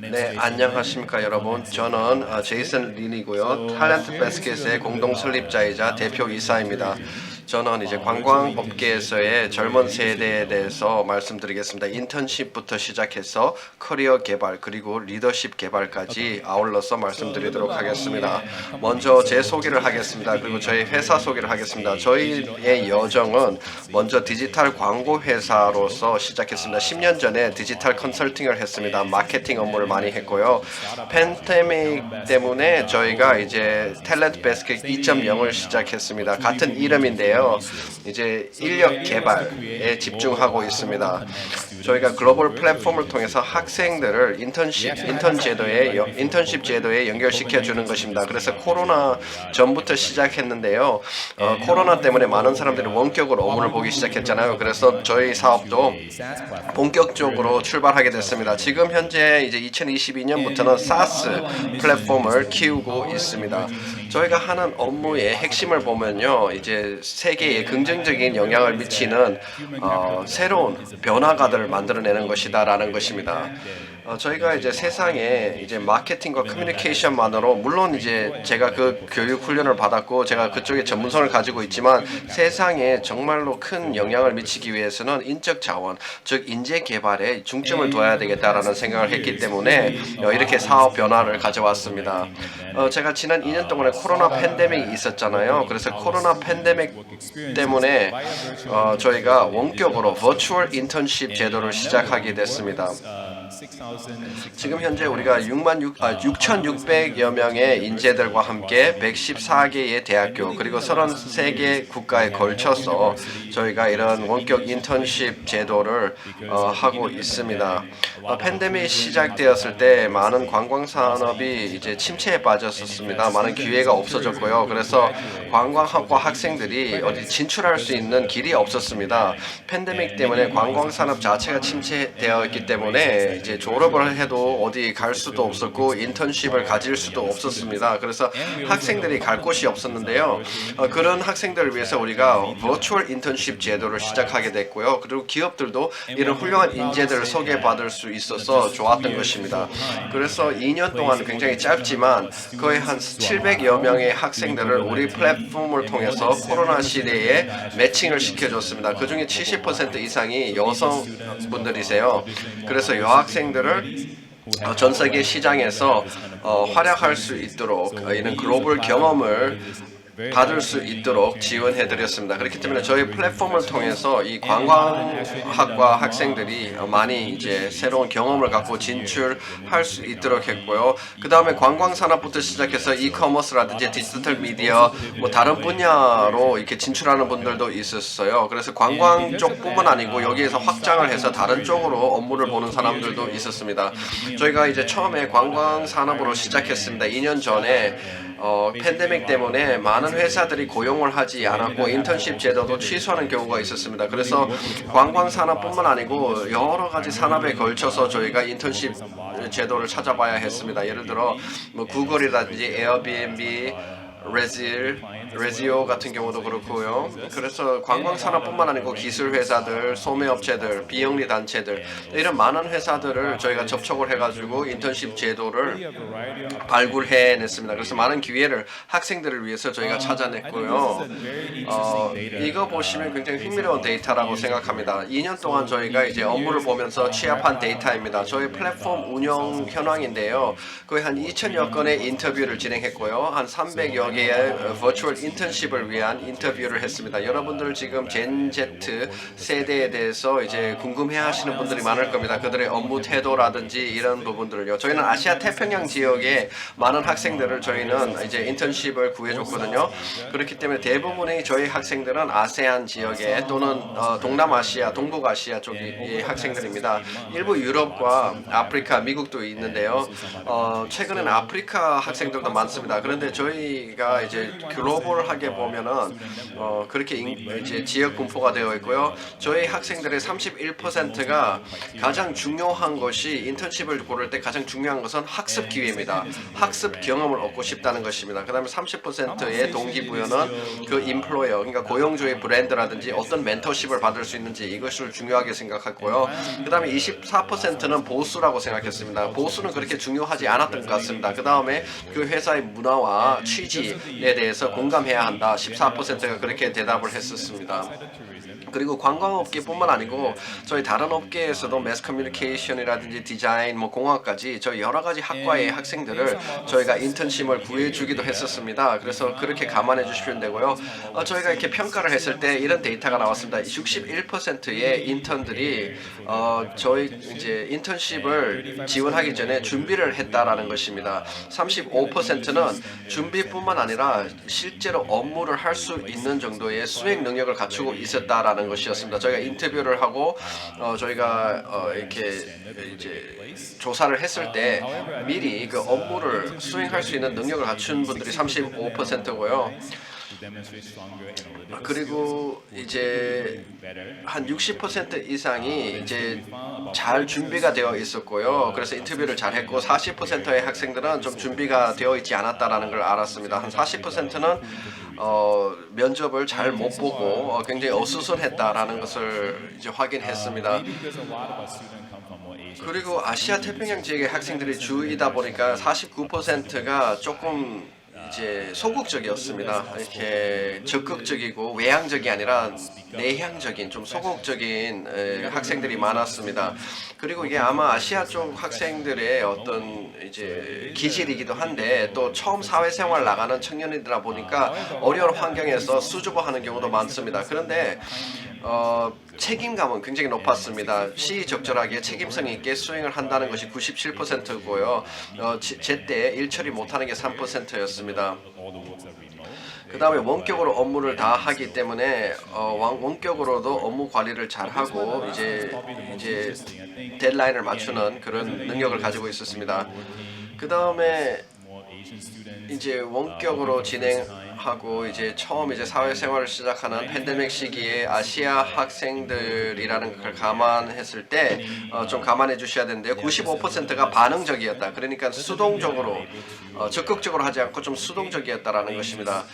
네, 안녕하십니까 여러분. 저는 제이슨 린이고요. 탤런트 바스켓의 공동 설립자이자 대표이사입니다. 저는 이제 관광업계에서의 젊은 세대에 대해서 말씀드리겠습니다. 인턴십부터 시작해서 커리어 개발 그리고 리더십 개발까지 아울러서 말씀드리도록 하겠습니다. 먼저 제 소개를 하겠습니다. 그리고 저희 회사 소개를 하겠습니다. 저희의 여정은 먼저 디지털 광고 회사로서 시작했습니다. 10년 전에 디지털 컨설팅을 했습니다. 마케팅 업무를 많이 했고요. 팬데믹 때문에 저희가 이제 탤런트 바스켓 2.0을 시작했습니다. 같은 이름인데요. 이제 인력 개발에 집중하고 있습니다. 저희가 글로벌 플랫폼을 통해서 학생들을 인턴십 제도에 연결시켜 주는 것입니다. 그래서 코로나 전부터 시작했는데요. 코로나 때문에 많은 사람들이 원격으로 업무를 보기 시작했잖아요. 그래서 저희 사업도 본격적으로 출발하게 됐습니다. 지금 현재 이제 2022년부터는 SaaS 플랫폼을 키우고 있습니다. 저희가 하는 업무의 핵심을 보면요, 이제 세계에 긍정적인 영향을 미치는 새로운 변화가들을 만들어내는 것이다라는 것입니다. 저희가 이제 세상에 이제 마케팅과 커뮤니케이션만으로 물론 이제 제가 그 교육 훈련을 받았고 제가 그쪽에 전문성을 가지고 있지만 세상에 정말로 큰 영향을 미치기 위해서는 인적 자원, 즉 인재 개발에 중점을 둬야 되겠다라는 생각을 했기 때문에 이렇게 사업 변화를 가져왔습니다. 제가 지난 2년 동안에 코로나 팬데믹이 있었잖아요. 그래서 코로나 팬데믹 때문에 저희가 원격으로 버추얼 인턴십 제도를 시작하게 됐습니다. 지금 현재 우리가 6,600여 명의 인재들과 함께 114개의 대학교 그리고 33개 국가에 걸쳐서 저희가 이런 원격 인턴십 제도를 하고 있습니다. 팬데믹이 시작되었을 때 많은 관광 산업이 이제 침체에 빠졌었습니다. 많은 기회가 없어졌고요. 그래서 관광학과 학생들이 어디 진출할 수 있는 길이 없었습니다. 팬데믹 때문에 관광 산업 자체가 침체되어 있기 때문에 이제 졸업 졸업을 해도 어디 갈 수도 없었고 인턴십을 가질 수도 없었습니다. 그래서 학생들이 갈 곳이 없었는데요. 그런 학생들을 위해서 우리가 버추얼 인턴십 제도를 시작하게 됐고요. 그리고 기업들도 이런 훌륭한 인재들을 소개받을 수 있어서 좋았던 것입니다. 그래서 2년 동안 굉장히 짧지만 거의 한 700여 명의 학생들을 우리 플랫폼을 통해서 코로나 시대에 매칭을 시켜줬습니다. 그중에 70% 이상이 여성분들이세요. 그래서 여학생들을 전 세계 시장에서 활약할 수 있도록 이런 글로벌 경험을 받을 수 있도록 지원해 드렸습니다. 그렇기 때문에 저희 플랫폼을 통해서 이 관광학과 학생들이 많이 이제 새로운 경험을 갖고 진출할 수 있도록 했고요. 그 다음에 관광 산업부터 시작해서 이커머스라든지 디지털 미디어 뭐 다른 분야로 이렇게 진출하는 분들도 있었어요. 그래서 관광 쪽뿐만 아니고 여기에서 확장을 해서 다른 쪽으로 업무를 보는 사람들도 있었습니다. 저희가 이제 처음에 관광 산업으로 시작했습니다. 2년 전에 팬데믹 때문에 많은 회사들이 고용을 하지 않았고 인턴십 제도도 취소하는 경우가 있었습니다. 그래서 관광 산업뿐만 아니고 여러 가지 산업에 걸쳐서 저희가 인턴십 제도를 찾아봐야 했습니다. 예를 들어 뭐 구글이라든지 에어비앤비, 레지오 같은 경우도 그렇고요. 그래서 관광 산업뿐만 아니고 기술 회사들, 소매업체들, 비영리 단체들 이런 많은 회사들을 저희가 접촉을 해가지고 인턴십 제도를 발굴해냈습니다. 그래서 많은 기회를 학생들을 위해서 저희가 찾아냈고요. 이거 보시면 굉장히 흥미로운 데이터라고 생각합니다. 2년 동안 저희가 이제 업무를 보면서 취합한 데이터입니다. 저희 플랫폼 운영 현황인데요. 거의 한 2,000여 건의 인터뷰를 진행했고요. 한 300여 개의 버추얼 인턴십을 위한 인터뷰를 했습니다. 여러분들 지금 젠 Z 세대에 대해서 이제 궁금해하시는 분들이 많을 겁니다. 그들의 업무 태도라든지 이런 부분들을요. 저희는 아시아 태평양 지역에 많은 학생들을 저희는 이제 인턴십을 구해줬거든요. 그렇기 때문에 대부분의 저희 학생들은 아세안 지역에 또는 동남아시아, 동북아시아 쪽의 학생들입니다. 일부 유럽과 아프리카, 미국도 있는데요. 최근에는 아프리카 학생들도 많습니다. 그런데 저희가 이제 글로벌하게 보면은 그렇게 이제 지역 분포가 되어 있고요. 저희 학생들의 31%가 가장 중요한 것이 인턴십을 고를 때 가장 중요한 것은 학습 기회입니다. 학습 경험을 얻고 싶다는 것입니다. 그다음에 30%의 동기부여는 그 임플로이어, 그러니까 고용주의 브랜드라든지 어떤 멘토십을 받을 수 있는지 이것을 중요하게 생각했고요. 그다음에 24%는 보수라고 생각했습니다. 보수는 그렇게 중요하지 않았던 것 같습니다. 그다음에 그 회사의 문화와 취지에 대해서 공감해야 한다. 14%가 그렇게 대답을 했었습니다. 그리고 관광업계뿐만 아니고 저희 다른 업계에서도 매스 커뮤니케이션이라든지 디자인, 뭐 공학까지 저희 여러 가지 학과의 학생들을 저희가 인턴십을 구해주기도 했었습니다. 그래서 그렇게 감안해 주시면 되고요. 저희가 이렇게 평가를 했을 때 이런 데이터가 나왔습니다. 61%의 인턴들이 저희 이제 인턴십을 지원하기 전에 준비를 했다라는 것입니다. 35%는 준비뿐만 아니라 실제로 업무를 할 수 있는 정도의 수행 능력을 갖추고 있었다라는 것이었습니다. 저희가 인터뷰를 하고 저희가 이렇게 이제 조사를 했을 때 미리 그 업무를 수행할 수 있는 능력을 갖춘 분들이 35%고요. 그리고 이제 한 60% 이상이 이제 잘 준비가 되어 있었고요. 그래서 인터뷰를 잘 했고 40%의 학생들은 좀 준비가 되어 있지 않았다라는 걸 알았습니다. 한 40%는 면접을 잘 못 보고 굉장히 어수선했다라는 것을 이제 확인했습니다. 그리고 아시아 태평양 지역의 학생들이 주이다 보니까 49%가 조금 이제 소극적이었습니다. 이렇게 적극적이고 외향적이 아니라 내향적인 좀 소극적인 학생들이 많았습니다. 그리고 이게 아마 아시아 쪽 학생들의 어떤 이제 기질이기도 한데 또 처음 사회생활 나가는 청년이다 보니까 어려운 환경에서 수줍어하는 경우도 많습니다. 그런데 책임감은 굉장히 높았습니다. 시의적절하게 책임성 있게 수행을 한다는 것이 97%고요. 제때 일 처리 못하는 게 3%였습니다. 그 다음에 원격으로 업무를 다 하기 때문에 원격으로도 업무 관리를 잘 하고 이제 데드라인을 맞추는 그런 능력을 가지고 있었습니다. 그 다음에 이제 원격으로 진행하고 이제 처음 이제 사회생활을 시작하는 팬데믹 시기에 아시아 학생들이라는 걸 감안했을 때 좀 감안해 주셔야 되는데요. 95%가 반응적이었다. 그러니까 수동적으로 적극적으로 하지 않고 좀 수동적이었다라는 것입니다.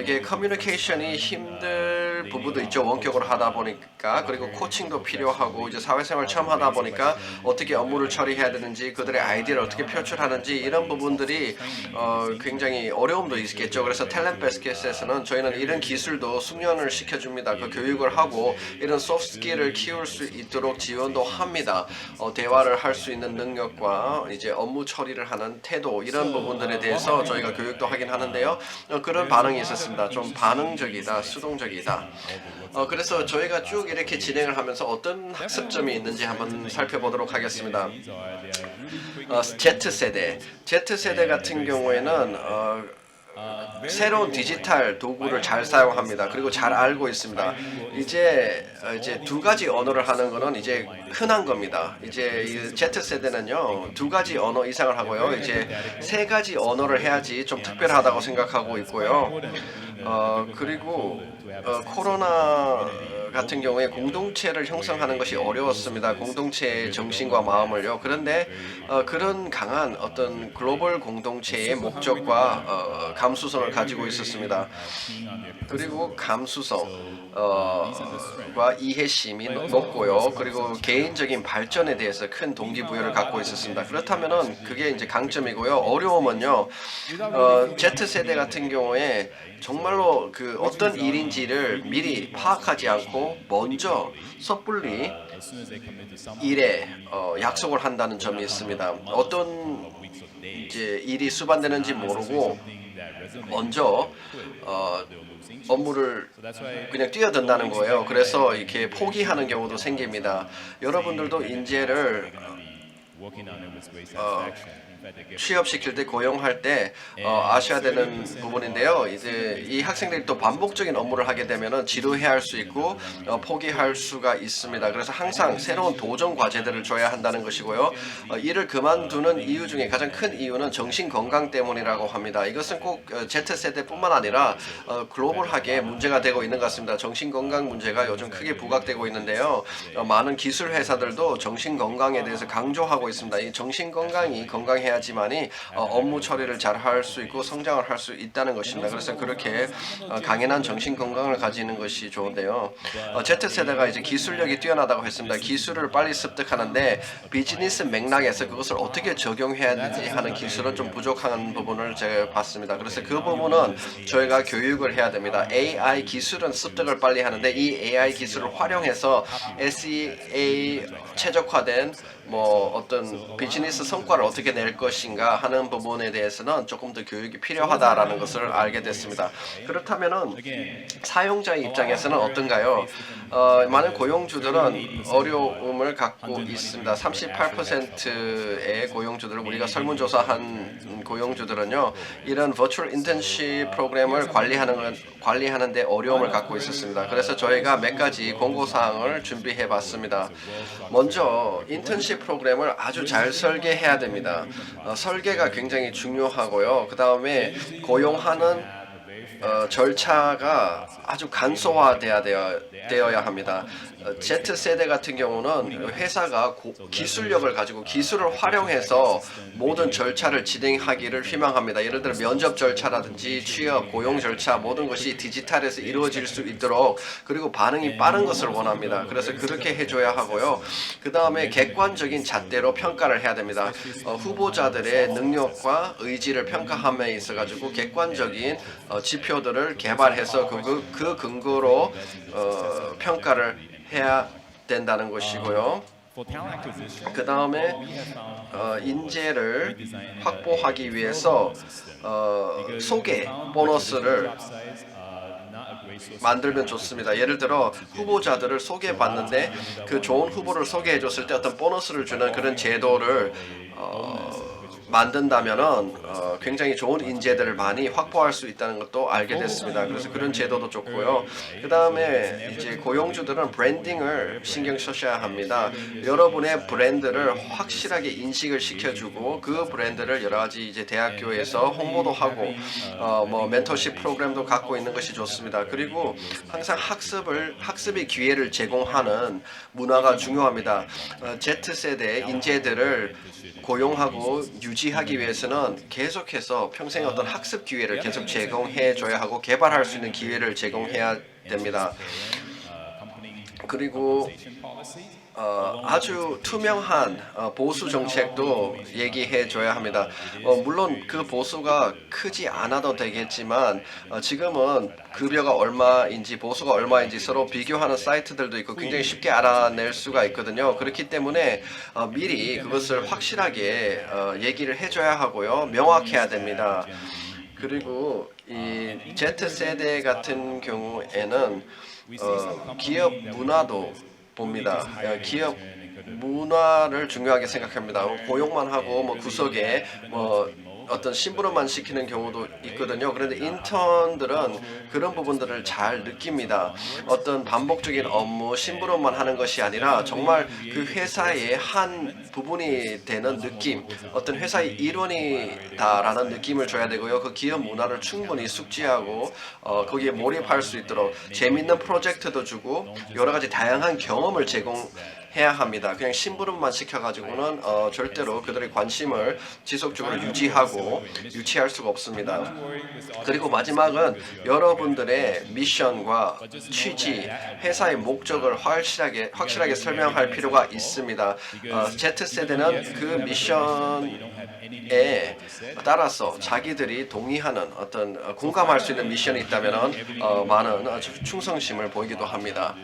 이게 커뮤니케이션이 힘들 부분도 있죠. 원격으로 하다 보니까 그리고 코칭도 필요하고 이제 사회생활 처음 하다 보니까 어떻게 업무를 처리해야 되는지 그들의 아이디어를 어떻게 표출하는지 이런 부분들이 굉장히 어려움도 있겠죠. 그래서 탤런트 바스켓에서는 저희는 이런 기술도 숙련을 시켜줍니다. 그 교육을 하고 이런 소프트 스킬을 키울 수 있도록 지원도 합니다. 대화를 할 수 있는 능력과 이제 업무 처리를 하는 태도 이런 부분들에 대해서 저희가 교육도 하긴 하는데요. 그런 반응이 있었습니다. 좀 반응적이다, 수동적이다. 그래서 저희가 쭉 이렇게 진행을 하면서 어떤 학습점이 있는지 한번 살펴보도록 하겠습니다. Z세대 같은 경우에는 새로운 디지털 도구를 잘 사용합니다. 그리고 잘 알고 있습니다. 이제 두 가지 언어를 하는 거는 이제 흔한 겁니다. 이제 이 Z세대는요, 두 가지 언어 이상을 하고요. 이제 세 가지 언어를 해야지 좀 특별하다고 생각하고 있고요. 그리고 코로나 같은 경우에 공동체를 형성하는 것이 어려웠습니다. 공동체의 정신과 마음을요. 그런데 그런 강한 어떤 글로벌 공동체의 목적과 감수성을 가지고 있었습니다. 그리고 감수성과 이해심이 높고요. 그리고 개인적인 발전에 대해서 큰 동기부여를 갖고 있었습니다. 그렇다면은 그게 이제 강점이고요. 어려움은요. Z세대 같은 경우에 정말로 그 어떤 일인지를 미리 파악하지 않고 먼저 섣불리 일에 약속을 한다는 점이 있습니다. 어떤 이제 일이 수반되는지 모르고 먼저 업무를 그냥 뛰어든다는 거예요. 그래서 이렇게 포기하는 경우도 생깁니다. 여러분들도 인재를 취업시킬 때 고용할 때 아셔야 되는 부분인데요. 이제 이 학생들이 또 반복적인 업무를 하게 되면은 지루해할 수 있고 포기할 수가 있습니다. 그래서 항상 새로운 도전 과제들을 줘야 한다는 것이고요. 일을 그만두는 이유 중에 가장 큰 이유는 정신 건강 때문이라고 합니다. 이것은 꼭 Z세대뿐만 아니라 글로벌하게 문제가 되고 있는 것 같습니다. 정신 건강 문제가 요즘 크게 부각되고 있는데요. 많은 기술 회사들도 정신 건강에 대해서 강조하고 있습니다. 이 정신 건강이 건강해야지만이 업무 처리를 잘 할 수 있고 성장을 할 수 있다는 것입니다. 그래서 그렇게 강인한 정신 건강을 가지는 것이 좋은데요. Z세대가 이제 기술력이 뛰어나다고 했습니다. 기술을 빨리 습득하는데 비즈니스 맥락에서 그것을 어떻게 적용해야 되는지 하는 기술은 좀 부족한 부분을 제가 봤습니다. 그래서 그 부분은 저희가 교육을 해야 됩니다. AI 기술은 습득을 빨리 하는데 이 AI 기술을 활용해서 SEA 최적화된 뭐 어떤 비즈니스 성과를 어떻게 낼 것인가 하는 부분에 대해서는 조금 더 교육이 필요하다라는 것을 알게 됐습니다. 그렇다면은 사용자의 입장에서는 어떤가요? 많은 고용주들은 어려움을 갖고 있습니다. 38%의 고용주들은 우리가 설문조사한 고용주들은요, 이런 버추얼 인턴십 프로그램을 관리하는데 어려움을 갖고 있었습니다. 그래서 저희가 몇 가지 공고사항을 준비해봤습니다. 먼저 인턴십 프로그램을 아주 잘 설계해야 됩니다. 설계가 굉장히 중요하고요. 그 다음에 고용하는 절차가 아주 간소화되어야 합니다. Z세대 같은 경우는 회사가 기술력을 가지고 기술을 활용해서 모든 절차를 진행하기를 희망합니다. 예를 들어 면접 절차라든지 취업, 고용 절차 모든 것이 디지털에서 이루어질 수 있도록 그리고 반응이 빠른 것을 원합니다. 그래서 그렇게 해줘야 하고요. 그 다음에 객관적인 잣대로 평가를 해야 됩니다. 후보자들의 능력과 의지를 평가함에 있어가지고 객관적인 지표들을 개발해서 그 근거로 평가를 해야 된다는 것이고요. 그 다음에 인재를 확보하기 위해서 소개 보너스를 만들면 좋습니다. 예를 들어 후보자들을 소개받는데 그 좋은 후보를 소개해줬을 때 어떤 보너스를 주는 그런 제도를 만든다면은 굉장히 좋은 인재들을 많이 확보할 수 있다는 것도 알게 됐습니다. 그래서 그런 제도도 좋고요. 그 다음에 이제 고용주들은 브랜딩을 신경 쓰셔야 합니다. 여러분의 브랜드를 확실하게 인식을 시켜주고 그 브랜드를 여러 가지 이제 대학교에서 홍보도 하고 뭐 멘토십 프로그램도 갖고 있는 것이 좋습니다. 그리고 항상 학습의 기회를 제공하는 문화가 중요합니다. Z세대 인재들을 고용하고 유지하기 위해서는 계속해서 평생 어떤 학습 기회를 계속 제공해 줘야 하고 개발할 수 있는 기회를 제공해야 됩니다. 그리고 아주 투명한 보수 정책도 얘기해 줘야 합니다. 물론 그 보수가 크지 않아도 되겠지만 지금은 급여가 얼마인지 보수가 얼마인지 서로 비교하는 사이트들도 있고 굉장히 쉽게 알아낼 수가 있거든요. 그렇기 때문에 미리 그것을 확실하게 얘기를 해줘야 하고요. 명확해야 됩니다. 그리고 이 Z세대 같은 경우에는 기업 문화도 봅니다. 기업 문화를 중요하게 생각합니다. 고용만 하고 뭐 구석에 뭐 어떤 심부름만 시키는 경우도 있거든요. 그런데 인턴들은 그런 부분들을 잘 느낍니다. 어떤 반복적인 업무, 심부름만 하는 것이 아니라 정말 그 회사의 한 부분이 되는 느낌, 어떤 회사의 일원이다라는 느낌을 줘야 되고요. 그 기업 문화를 충분히 숙지하고 거기에 몰입할 수 있도록 재밌는 프로젝트도 주고 여러 가지 다양한 경험을 제공해야 합니다. 그냥 심부름만 시켜가지고는 절대로 그들의 관심을 지속적으로 유치할 수가 없습니다. 그리고 마지막은 여러분들의 미션과 취지, 회사의 목적을 확실하게 설명할 필요가 있습니다. Z세대는 그 미션에 따라서 자기들이 동의하는 어떤 공감할 수 있는 미션이 있다면 많은 충성심을 보이기도 합니다.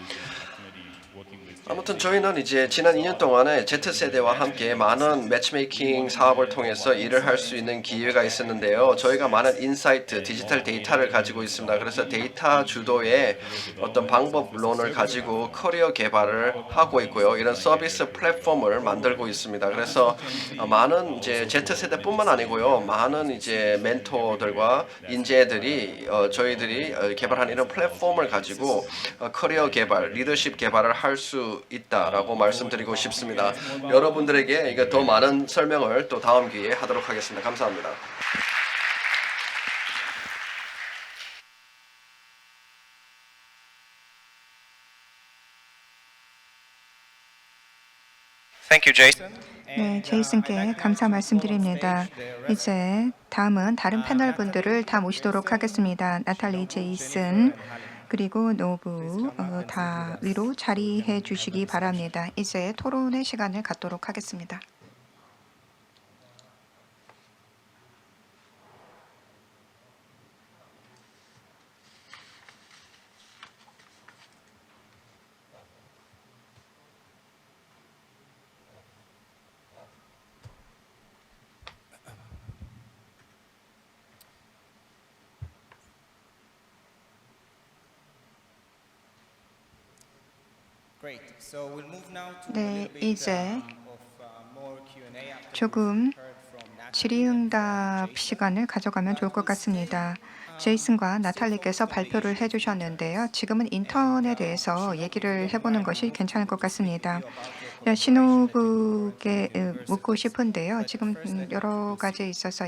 아무튼 저희는 이제 지난 2년 동안에 Z세대와 함께 많은 매치메이킹 사업을 통해서 일을 할 수 있는 기회가 있었는데요. 저희가 많은 인사이트, 디지털 데이터를 가지고 있습니다. 그래서 데이터 주도의 어떤 방법론을 가지고 커리어 개발을 하고 있고요. 이런 서비스 플랫폼을 만들고 있습니다. 그래서 많은 이제 Z세대뿐만 아니고요. 많은 이제 멘토들과 인재들이 저희들이 개발한 이런 플랫폼을 가지고 커리어 개발, 리더십 개발을 할 수 있다라고 말씀드리고 싶습니다. 여러분들에게 이거 더 많은 설명을 또 다음 기회에 하도록 하겠습니다. 감사합니다.
Thank you, Jason.
네, 제이슨께 감사 말씀드립니다. 이제 다음은 다른 패널 분들을 다 모시도록 하겠습니다. 나탈리, 제이슨, 그리고 노부 다 위로 자리해 주시기 바랍니다. 이제 토론의 시간을 갖도록 하겠습니다. 네, 이제 조금 질의응답 시간을 가져가면 좋을 것 같습니다. 제이슨과 나탈리께서 발표를 해주셨는데요. 지금은 인턴에 대해서 얘기를 해보는 것이 괜찮을 것 같습니다. 신호부께 묻고 싶은데요. 지금 여러 가지에 있어서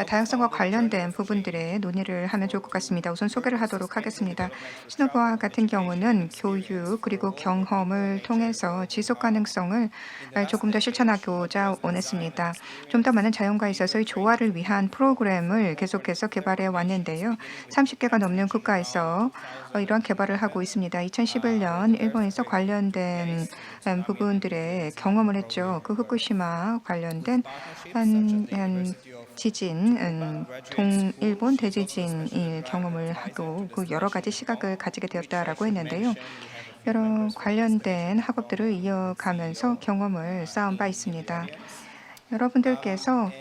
다양성과 관련된 부분들에 논의를 하면 좋을 것 같습니다. 우선 소개를 하도록 하겠습니다. 신호부와 같은 경우는 교육 그리고 경험을 통해서 지속 가능성을 조금 더 실천하고자 원했습니다. 좀 더 많은 자연과 있어서의 조화를 위한 프로그램을 계속해서 개발해 왔는데요. 30개가 넘는 국가에서 이러한 개발을 하고 있습니다. 2011년 일본에서 관련된 부분들의 경험을 했죠. 그 후쿠시마 관련된 지진, 동일본 대지진을 경험을 하고 그 여러 가지 시각을 가지게 되었다라고 했는데요. 여러 관련된 학업들을 이어가면서 경험을 쌓은 바 있습니다. 여러분들께서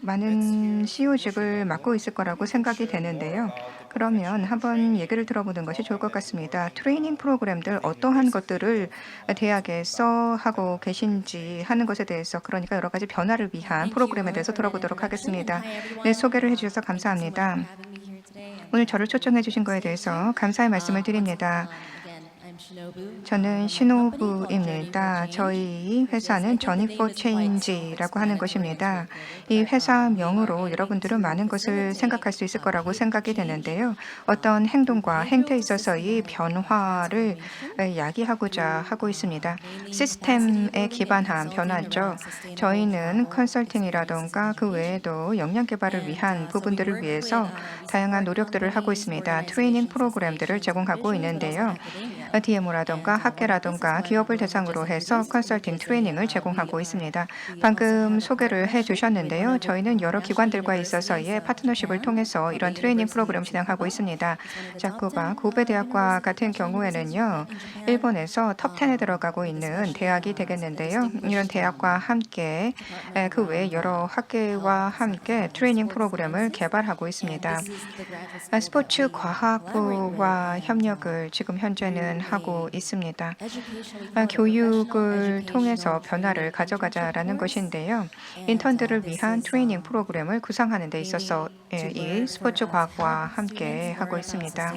많은 CEO직을 맡고 있을 거라고 생각이 되는데요. 그러면 한번 얘기를 들어보는 것이 좋을 것 같습니다. 트레이닝 프로그램들 어떠한 것들을 대학에서 하고 계신지 하는 것에 대해서, 그러니까 여러 가지 변화를 위한 프로그램에 대해서 들어보도록 하겠습니다. 네, 소개를 해주셔서 감사합니다. 오늘 저를 초청해 주신 거에 대해서 감사의 말씀을 드립니다. 저는 시노부입니다. 저희 회사는 Journey for Change라고 하는 것입니다. 이 회사명으로 여러분들은 많은 것을 생각할 수 있을 거라고 생각이 되는데요. 어떤 행동과 행태에 있어서의 변화를 야기하고자 하고 있습니다. 시스템에 기반한 변화죠. 저희는 컨설팅이라던가 그 외에도 역량 개발을 위한 부분들을 위해서 다양한 노력들을 하고 있습니다. 트레이닝 프로그램들을 제공하고 있는데요. DMO라던가 학계라던가 기업을 대상으로 해서 컨설팅 트레이닝을 제공하고 있습니다. 방금 소개를 해주셨는데요. 저희는 여러 기관들과 있어서의 파트너십을 통해서 이런 트레이닝 프로그램 진행하고 있습니다. 자쿠바 고베 대학과 같은 경우에는요, 일본에서 톱10에 들어가고 있는 대학이 되겠는데요. 이런 대학과 함께 그 외 여러 학계와 함께 트레이닝 프로그램을 개발하고 있습니다. 스포츠 과학부와 협력을 지금 현재는 하고 있습니다. 교육을 통해서 변화를 가져가자라는 것인데요. 인턴들을 위한 트레이닝 프로그램을 구상하는 데 있어서 이 스포츠 과학과 함께 하고 있습니다.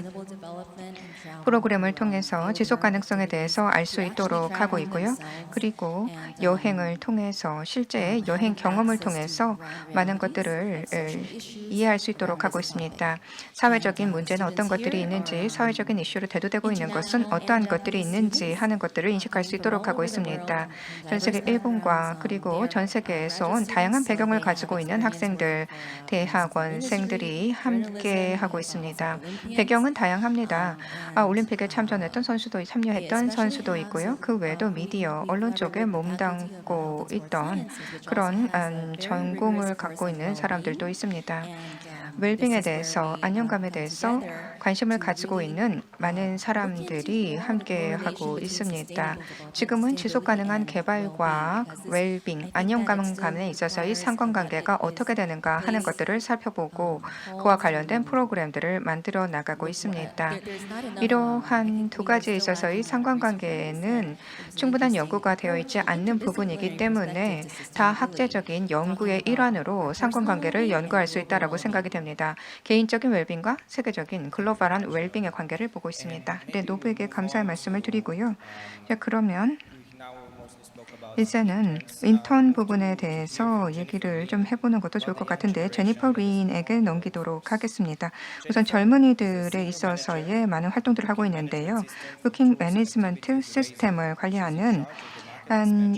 프로그램을 통해서 지속 가능성에 대해서 알 수 있도록 하고 있고요. 그리고 여행을 통해서 실제 여행 경험을 통해서 많은 것들을 이해할 수 있도록 하고 있습니다. 사회적인 문제는 어떤 것들이 있는지, 사회적인 이슈로 대두되고 있는 것은 어떠한 것들이 있는지 하는 것들을 인식할 수 있도록 하고 있습니다. 전 세계 일본과 그리고 전 세계에서 온 다양한 배경을 가지고 있는 학생들, 대학원생들이 함께 하고 있습니다. 배경은 다양합니다. 올림픽에 참전했던 선수도 참여했던 선수도 있고요. 그 외에도 미디어, 언론 쪽에 몸담고 있던 그런 전공을 갖고 있는 사람들도 있습니다. 웰빙에 대해서, 안정감에 대해서 관심을 가지고 있는 많은 사람들이 함께하고 있습니다. 지금은 지속 가능한 개발과 웰빙, 안정감에 있어서의 상관관계가 어떻게 되는가 하는 것들을 살펴보고 그와 관련된 프로그램들을 만들어 나가고 있습니다. 이러한 두 가지에 있어서의 상관관계에는 충분한 연구가 되어 있지 않는 부분이기 때문에 다학제적인 연구의 일환으로 상관관계를 연구할 수 있다고 생각이 됩니다. 개인적인 웰빙과 세계적인 글로벌한 웰빙의 관계를 보고 있습니다. 네, 노브에게 감사의 말씀을 드리고요. 자, 그러면 이제는 인턴 부분에 대해서 얘기를 좀 해보는 것도 좋을 것 같은데, 제니퍼 린에게 넘기도록 하겠습니다. 우선 젊은이들에 있어서의 많은 활동들을 하고 있는데요. 부킹 매니지먼트 시스템을 관리하는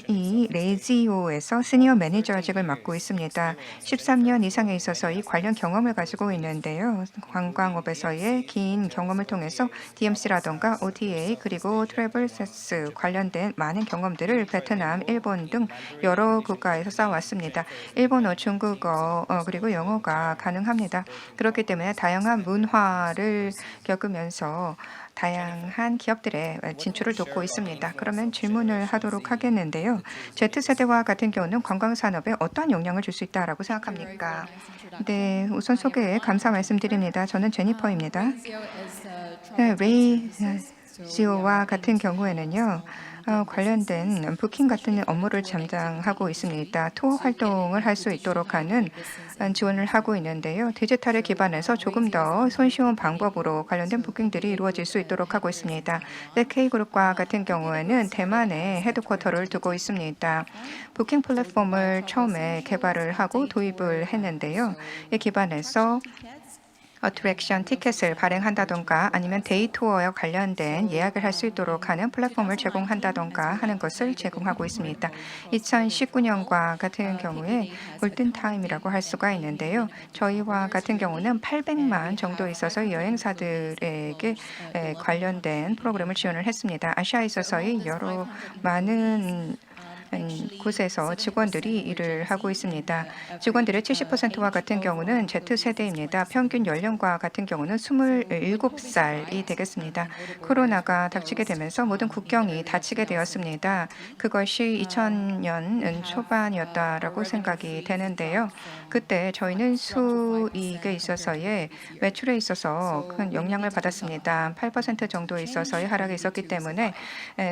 이 레지오에서 시니어 매니저직을 맡고 있습니다. 13년 이상에 있어서 이 관련 경험을 가지고 있는데요. 관광업에서의 긴 경험을 통해서 DMC라던가 OTA 그리고 트래블 세스 관련된 많은 경험들을 베트남, 일본 등 여러 국가에서 쌓아왔습니다. 일본어, 중국어 그리고 영어가 가능합니다. 그렇기 때문에 다양한 문화를 겪으면서 다양한 기업들의 진출을 돕고 있습니다. 그러면 질문을 하도록 하겠는데요. Z세대와 같은 경우는 관광산업에 어떠한 영향을 줄 수 있다고 생각합니까? 네, 우선 소개에 감사 말씀드립니다. 저는 제니퍼입니다. 네, 레이지오와 같은 경우에는요. 관련된 부킹 같은 업무를 담당하고 있습니다. 투어 활동을 할 수 있도록 하는 지원을 하고 있는데요. 디지털에 기반해서 조금 더 손쉬운 방법으로 관련된 부킹들이 이루어질 수 있도록 하고 있습니다. K그룹과 같은 경우에는 대만에 헤드쿼터를 두고 있습니다. 부킹 플랫폼을 처음에 개발을 하고 도입을 했는데요. 이 기반해서 어트랙션 티켓을 발행한다던가 아니면 데이 투어와 관련된 예약을 할 수 있도록 하는 플랫폼을 제공한다던가 하는 것을 제공하고 있습니다. 2019년과 같은 경우에 골든타임이라고 할 수가 있는데요. 저희와 같은 경우는 800만 정도 있어서 여행사들에게 관련된 프로그램을 지원을 했습니다. 아시아에 있어서의 여러 많은 곳에서 직원들이 일을 하고 있습니다. 직원들의 70%와 같은 경우는 Z세대입니다. 평균 연령과 같은 경우는 27살이 되겠습니다. 코로나가 닥치게 되면서 모든 국경이 닫히게 되었습니다. 그것이 2000년 초반이었다라고 생각이 되는데요. 그때 저희는 수익에 있어서의 매출에 있어서 큰 영향을 받았습니다. 8% 정도 있어서의 하락이 있었기 때문에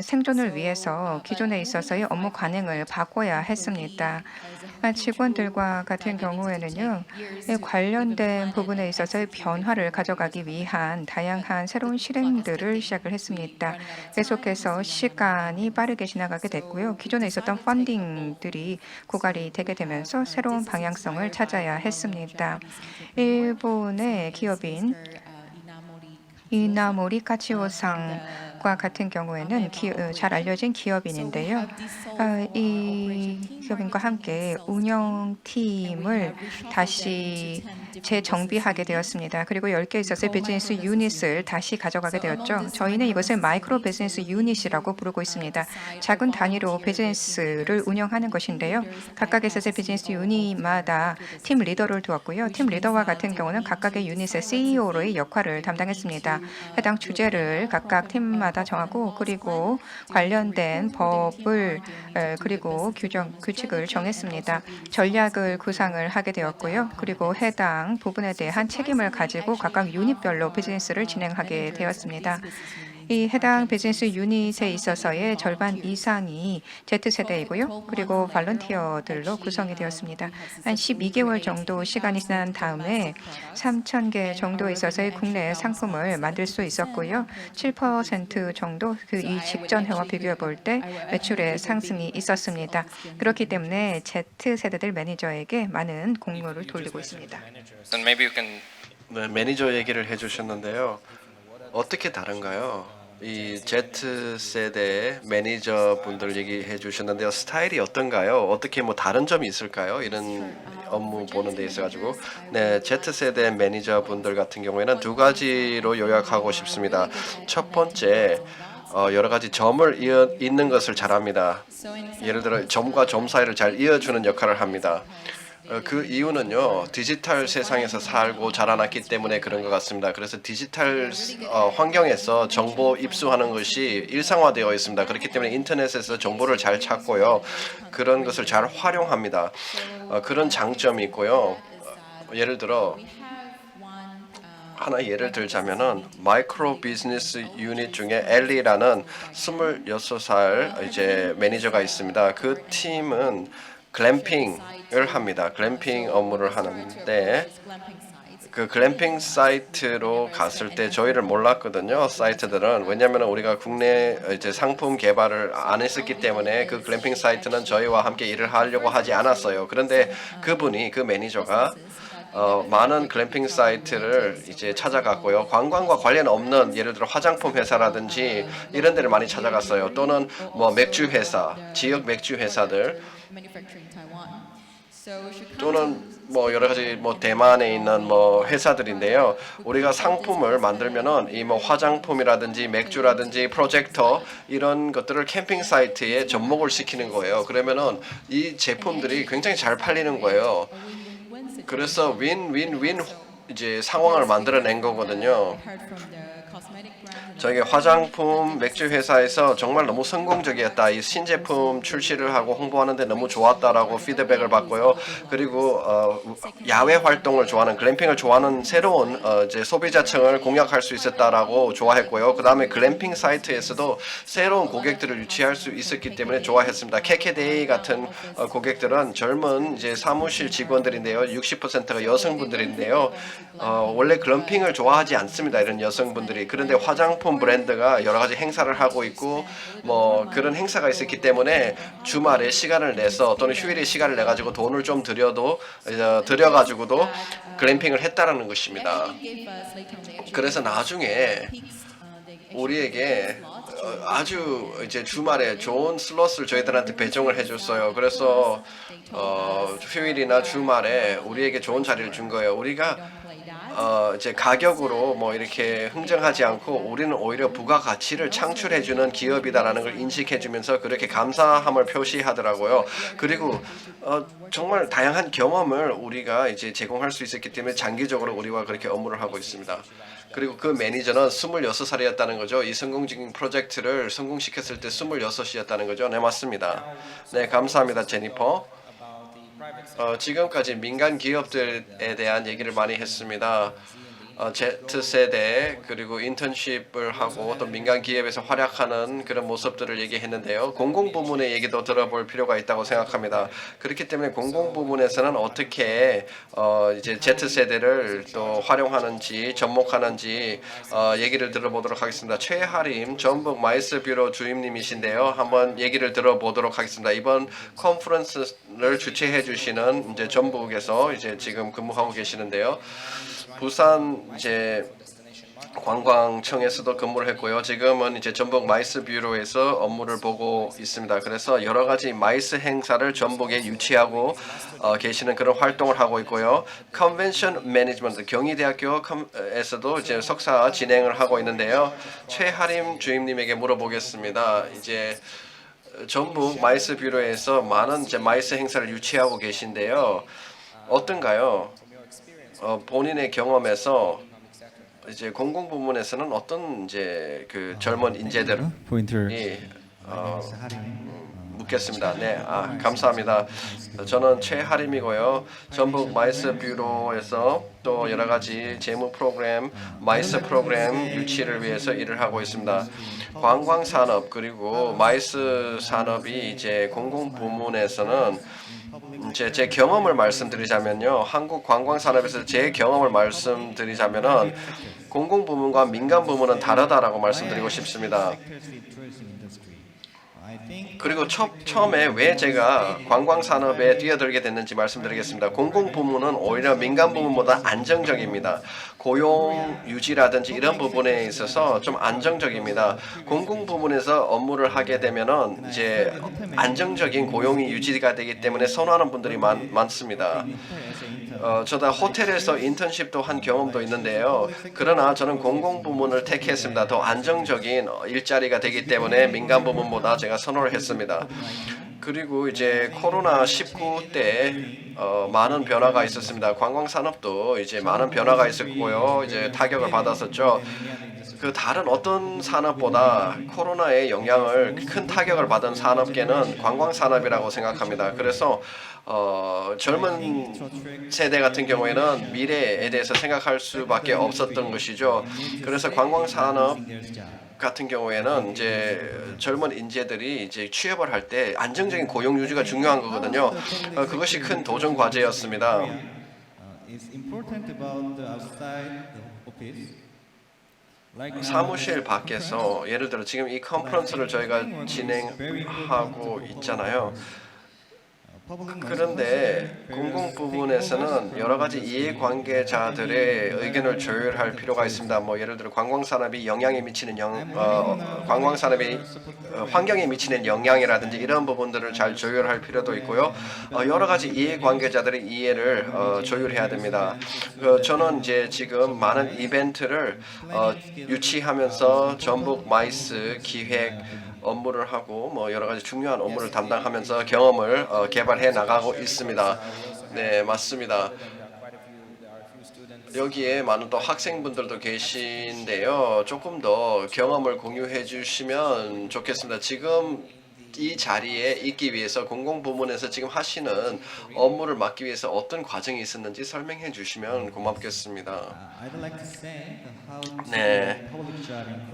생존을 위해서 기존에 있어서의 업무 관행을 바꿔야 했습니다. 직원들과 같은 경우에는요, 관련된 부분에 있어서의 변화를 가져가기 위한 다양한 새로운 실행들을 시작을 했습니다. 계속해서 시간이 빠르게 지나가게 됐고요. 기존에 있었던 펀딩들이 고갈이 되게 되면서 새로운 방향성을 찾아야 했습니다. 일본의 기업인 이나모리 카치오상과 같은 경우에는 잘 알려진 기업인인데요. 이 기업인과 함께 운영팀을 다시 재정비하게 되었습니다. 그리고 10개 있어서 비즈니스 유닛을 다시 가져가게 되었죠. 저희는 이것을 마이크로 비즈니스 유닛이라고 부르고 있습니다. 작은 단위로 비즈니스를 운영하는 것인데요. 각각의 비즈니스 유닛마다 팀 리더를 두었고요. 팀 리더와 같은 경우는 각각의 유닛의 CEO로의 역할을 담당했습니다. 해당 주제를 각각 팀마다 정하고 그리고 관련된 법을 그리고 규칙을 정했습니다. 전략을 구상을 하게 되었고요. 그리고 해당 부분에 대한 책임을 가지고 각각 유닛별로 비즈니스를 진행하게 되었습니다. 이 해당 비즈니스 유닛에 있어서의 절반 이상이 Z세대이고요. 그리고 발런티어들로 구성이 되었습니다. 한 12개월 정도 시간이 지난 다음에 3,000개 정도 있어서의 국내 상품을 만들 수 있었고요. 7% 정도 이 직전 해와 비교해 볼 때 매출의 상승이 있었습니다. 그렇기 때문에 Z세대들 매니저에게 많은 공로를 돌리고 있습니다.
And maybe you can
네, 매니저 얘기를 해주셨는데요. 어떻게 다른가요? 이 Z세대 매니저분들 얘기해 주셨는데요. 스타일이 어떤가요? 어떻게 뭐 다른 점이 있을까요? 이런 업무 보는 데 있어가지고 네, Z세대 매니저분들 같은 경우에는 두 가지로 요약하고 싶습니다. 첫 번째, 여러 가지 점을 잇는 것을 잘합니다. 예를 들어 점과 점 사이를 잘 이어주는 역할을 합니다. 그 이유는요, 디지털 세상에서 살고 자라났기 때문에 그런 것 같습니다. 그래서 디지털 환경에서 정보 입수하는 것이 일상화되어 있습니다. 그렇기 때문에 인터넷에서 정보를 잘 찾고요, 그런 것을 잘 활용합니다. 그런 장점이 있고요. 예를 들어 하나 예를 들자면은 마이크로 비즈니스 유닛 중에 엘리라는 26살 이제 매니저가 있습니다. 그 팀은 글램핑을 합니다. 글램핑 업무를 하는데 그 글램핑 사이트로 갔을 때 저희를 몰랐거든요. 사이트들은 왜냐하면 우리가 국내 이제 상품 개발을 안 했었기 때문에 그 글램핑 사이트는 저희와 함께 일을 하려고 하지 않았어요. 그런데 그분이 그 매니저가 많은 글램핑 사이트를 이제 찾아갔고요. 관광과 관련 없는 예를 들어 화장품 회사라든지 이런 데를 많이 찾아갔어요. 또는 뭐 맥주 회사, 지역 맥주 회사들 또는 뭐 여러 가지 뭐 대만에 있는 뭐 회사들인데요. 우리가 상품을 만들면은 이 뭐 화장품이라든지 맥주라든지 프로젝터 이런 것들을 캠핑 사이트에 접목을 시키는 거예요. 그러면은 이 제품들이 굉장히 잘 팔리는 거예요. 그래서 윈윈윈 이제 상황을 만들어낸 거거든요. 저희 화장품 맥주 회사에서 정말 너무 성공적이었다. 이 신제품 출시를 하고 홍보하는데 너무 좋았다라고 피드백을 받고요. 그리고 야외 활동을 좋아하는 글램핑을 좋아하는 새로운 이제 소비자층을 공략할 수 있었다라고 좋아했고요. 그다음에 글램핑 사이트에서도 새로운 고객들을 유치할 수 있었기 때문에 좋아했습니다. 케케데이 같은 고객들은 젊은 이제 사무실 직원들인데요. 60%가 여성분들인데요. 원래 글램핑을 좋아하지 않습니다. 이런 여성분들이. 그런데 화장품 브랜드가 여러 가지 행사를 하고 있고 뭐 그런 행사가 있었기 때문에 주말에 시간을 내서 또는 휴일에 시간을 내 가지고 돈을 좀 들여 가지고도 글램핑을 했다라는 것입니다. 그래서 나중에 우리에게 아주 이제 주말에 좋은 슬롯을 저희들한테 배정을 해줬어요. 그래서 휴일이나 주말에 우리에게 좋은 자리를 준 거예요. 우리가 이제 가격으로 뭐 이렇게 흥정하지 않고 우리는 오히려 부가가치를 창출해주는 기업이다라는 걸 인식해주면서 그렇게 감사함을 표시하더라고요. 그리고 정말 다양한 경험을 우리가 이제 제공할 수 있었기 때문에 장기적으로 우리와 그렇게 업무를 하고 있습니다. 그리고 그 매니저는 26살이었다는 거죠. 이 성공적인 프로젝트를 성공시켰을 때 26이었다는 거죠. 네, 맞습니다. 네, 감사합니다, 제니퍼. 지금까지 민간 기업들에 대한 얘기를 많이 했습니다. Z세대 그리고 인턴십을 하고 또 민간 기업에서 활약하는 그런 모습들을 얘기했는데요. 공공부문의 얘기도 들어볼 필요가 있다고 생각합니다. 그렇기 때문에 공공부문에서는 어떻게 이제 Z세대를 또 활용하는지 접목하는지 얘기를 들어보도록 하겠습니다. 최하림 전북 마이스 뷰로 주임님이신데요. 한번 얘기를 들어보도록 하겠습니다. 이번 컨퍼런스를 주최해 주시는 이제 전북에서 이제 지금 근무하고 계시는데요. 부산 이제 관광청에서도 근무를 했고요. 지금은 이제 전북 마이스 뷰로에서 업무를 보고 있습니다. 그래서 여러 가지 마이스 행사를 전북에 유치하고 계시는 그런 활동을 하고 있고요. 컨벤션 매니지먼트 경희대학교에서도 이제 석사 진행을 하고 있는데요. 최하림 주임님에게 물어보겠습니다. 이제 전북 마이스 뷰로에서 많은 이제 마이스 행사를 유치하고 계신데요. 어떤가요? 본인의 경험에서 이제 공공부문에서는 어떤 이제 그 젊은 인재들이 묻겠습니다. 네, 감사합니다. 저는 최하림이고요. 전북 마이스 뷰로에서 또 여러 가지 재무 프로그램, 마이스 프로그램 유치를 위해서 일을 하고 있습니다. 관광 산업 그리고 마이스 산업이 이제 공공부문에서는 제 경험을 말씀드리자면요. 한국 관광 산업에서 제 경험을 말씀드리자면은 공공부문과 민간부문은 다르다라고 말씀드리고 싶습니다. 그리고 처음에 왜 제가 관광산업에 뛰어들게 됐는지 말씀드리겠습니다. 공공부문은 오히려 민간부문보다 안정적입니다. 고용 유지라든지 이런 부분에 있어서 좀 안정적입니다. 공공부문에서 업무를 하게 되면은 이제 안정적인 고용이 유지가 되기 때문에 선호하는 분들이 많습니다. 저도 호텔에서 인턴십도 한 경험도 있는데요. 그러나 저는 공공부문을 택했습니다. 더 안정적인 일자리가 되기 때문에 민간부문보다 제가 선호를 했습니다. 그리고 이제 코로나19 때 많은 변화가 있었습니다. 관광산업도 이제 많은 변화가 있었고요. 이제 타격을 받았었죠. 그 다른 어떤 산업보다 코로나의 영향을 큰 타격을 받은 산업계는 관광산업이라고 생각합니다. 그래서 젊은 세대 같은 경우에는 미래에 대해서 생각할 수밖에 없었던 것이죠. 그래서 관광산업 같은 경우에는 이제 젊은 인재들이 이제 취업을 할 때 안정적인 고용 유지가 중요한 거거든요. 그것이 큰 도전 과제였습니다. 사무실 밖에서 예를 들어 지금 이 컨퍼런스를 저희가 진행하고 있잖아요. 그런데 공공 부분에서는 여러 가지 이해관계자들의 의견을 조율할 필요가 있습니다. 뭐 예를 들어 관광산업이 영향에 미치는 관광산업이 환경에 미치는 영향이라든지 이런 부분들을 잘 조율할 필요도 있고요. 여러 가지 이해관계자들의 이해를 조율해야 됩니다. 저는 이제 지금 많은 이벤트를 유치하면서 전북 마이스 기획 업무를 하고 뭐 여러 가지 중요한 업무를 담당하면서 경험을 개발해 나가고 있습니다. 네, 맞습니다. 여기에 많은 또 학생분들도 계신데요. 조금 더 경험을 공유해 주시면 좋겠습니다. 지금 이 자리에 있기 위해서 공공부문에서 지금 하시는 업무를 맡기 위해서 어떤 과정이 있었는지 설명해 주시면 고맙겠습니다.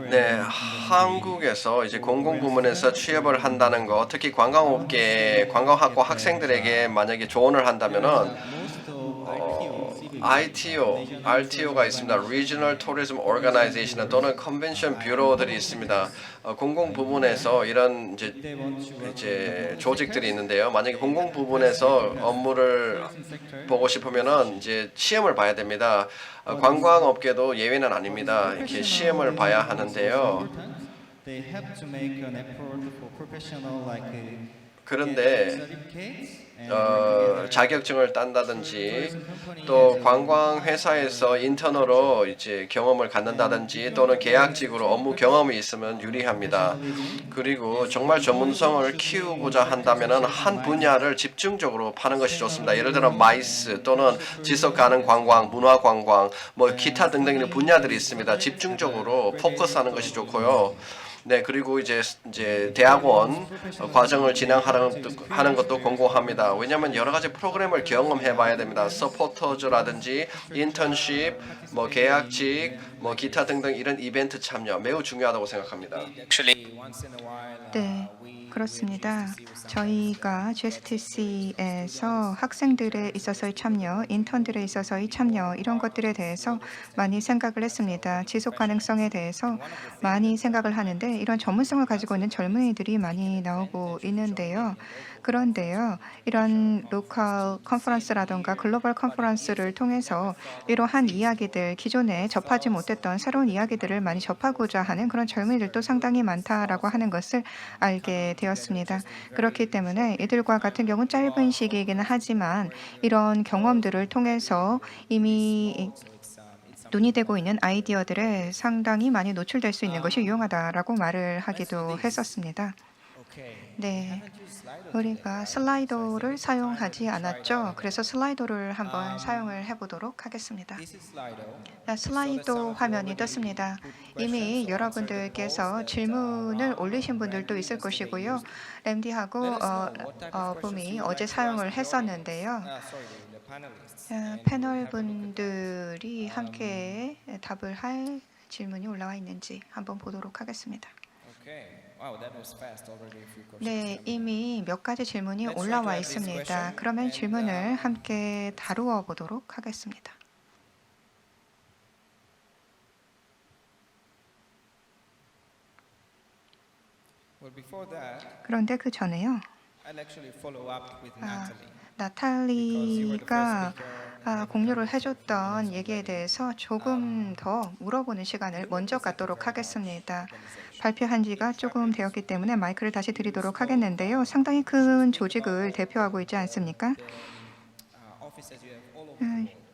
네, 한국에서 이제 공공부문에서 취업을 한다는 거, 특히 관광업계, 관광학과 학생들에게 만약에 조언을 한다면은 RTO가 있습니다. Regional Tourism Organization 또는 Convention Bureau들이 있습니다. 공공 부문에서 이런 이제 조직들이 있는데요. 만약에 공공 부문에서 업무를 보고 싶으면은 이제 시험을 봐야 됩니다. 관광업계도 예외는 아닙니다. 이렇게 시험을 봐야 하는데요. 그런데 자격증을 딴다든지 또 관광 회사에서 인턴으로 이제 경험을 갖는다든지 또는 계약직으로 업무 경험이 있으면 유리합니다. 그리고 정말 전문성을 키우고자 한다면은 한 분야를 집중적으로 파는 것이 좋습니다. 예를 들어 마이스 또는 지속 가능 관광, 문화 관광, 뭐 기타 등등의 분야들이 있습니다. 집중적으로 포커스하는 것이 좋고요. 네, 그리고 이제 대학원 과정을 진행하는 것도 권고합니다. 왜냐하면 여러 가지 프로그램을 경험해봐야 됩니다. 서포터즈라든지 인턴십, 뭐 계약직, 뭐 기타 등등 이런 이벤트 참여 매우 중요하다고 생각합니다.
Actually,
네, 그렇습니다. 저희가 GSTC에서 학생들에 있어서의 참여, 인턴들에 있어서의 참여 이런 것들에 대해서 많이 생각을 했습니다. 지속 가능성에 대해서 많이 생각을 하는데 이런 전문성을 가지고 있는 젊은이들이 많이 나오고 있는데요. 그런데요, 이런 로컬 컨퍼런스라던가 글로벌 컨퍼런스를 통해서 이러한 이야기들, 기존에 접하지 못했던 새로운 이야기들을 많이 접하고자 하는 그런 젊은이들도 상당히 많다라고 하는 것을 알게 되었습니다. 그렇기 때문에 이들과 같은 경우는 짧은 시기이기는 하지만 이런 경험들을 통해서 이미 눈이 되고 있는 아이디어들에 상당히 많이 노출될 수 있는 것이 유용하다라고 말을 하기도 했었습니다. 네, 우리가 슬라이도를 사용하지 않았죠. 그래서 슬라이도를 한번 사용을 해보도록 하겠습니다. 슬라이도 화면이 떴습니다. 이미 여러분들께서 질문을 올리신 분들도 있을 것이고요. 램디하고 봄이 어제 사용을 했었는데요. 패널 분들이 함께 답을 할 질문이 올라와 있는지 한번 보도록 하겠습니다. 네, 이미 몇 가지 질문이 올라와 있습니다. 그러면 질문을 함께 다루어 보도록 하겠습니다. 그런데 그 전에요. 나탈리가 공유를 해줬던 얘기에 대해서 조금 더 물어보는 시간을 먼저 갖도록 하겠습니다. 발표한 지가 조금 되었기 때문에 마이크를 다시 드리도록 하겠는데요. 상당히 큰 조직을 대표하고 있지 않습니까?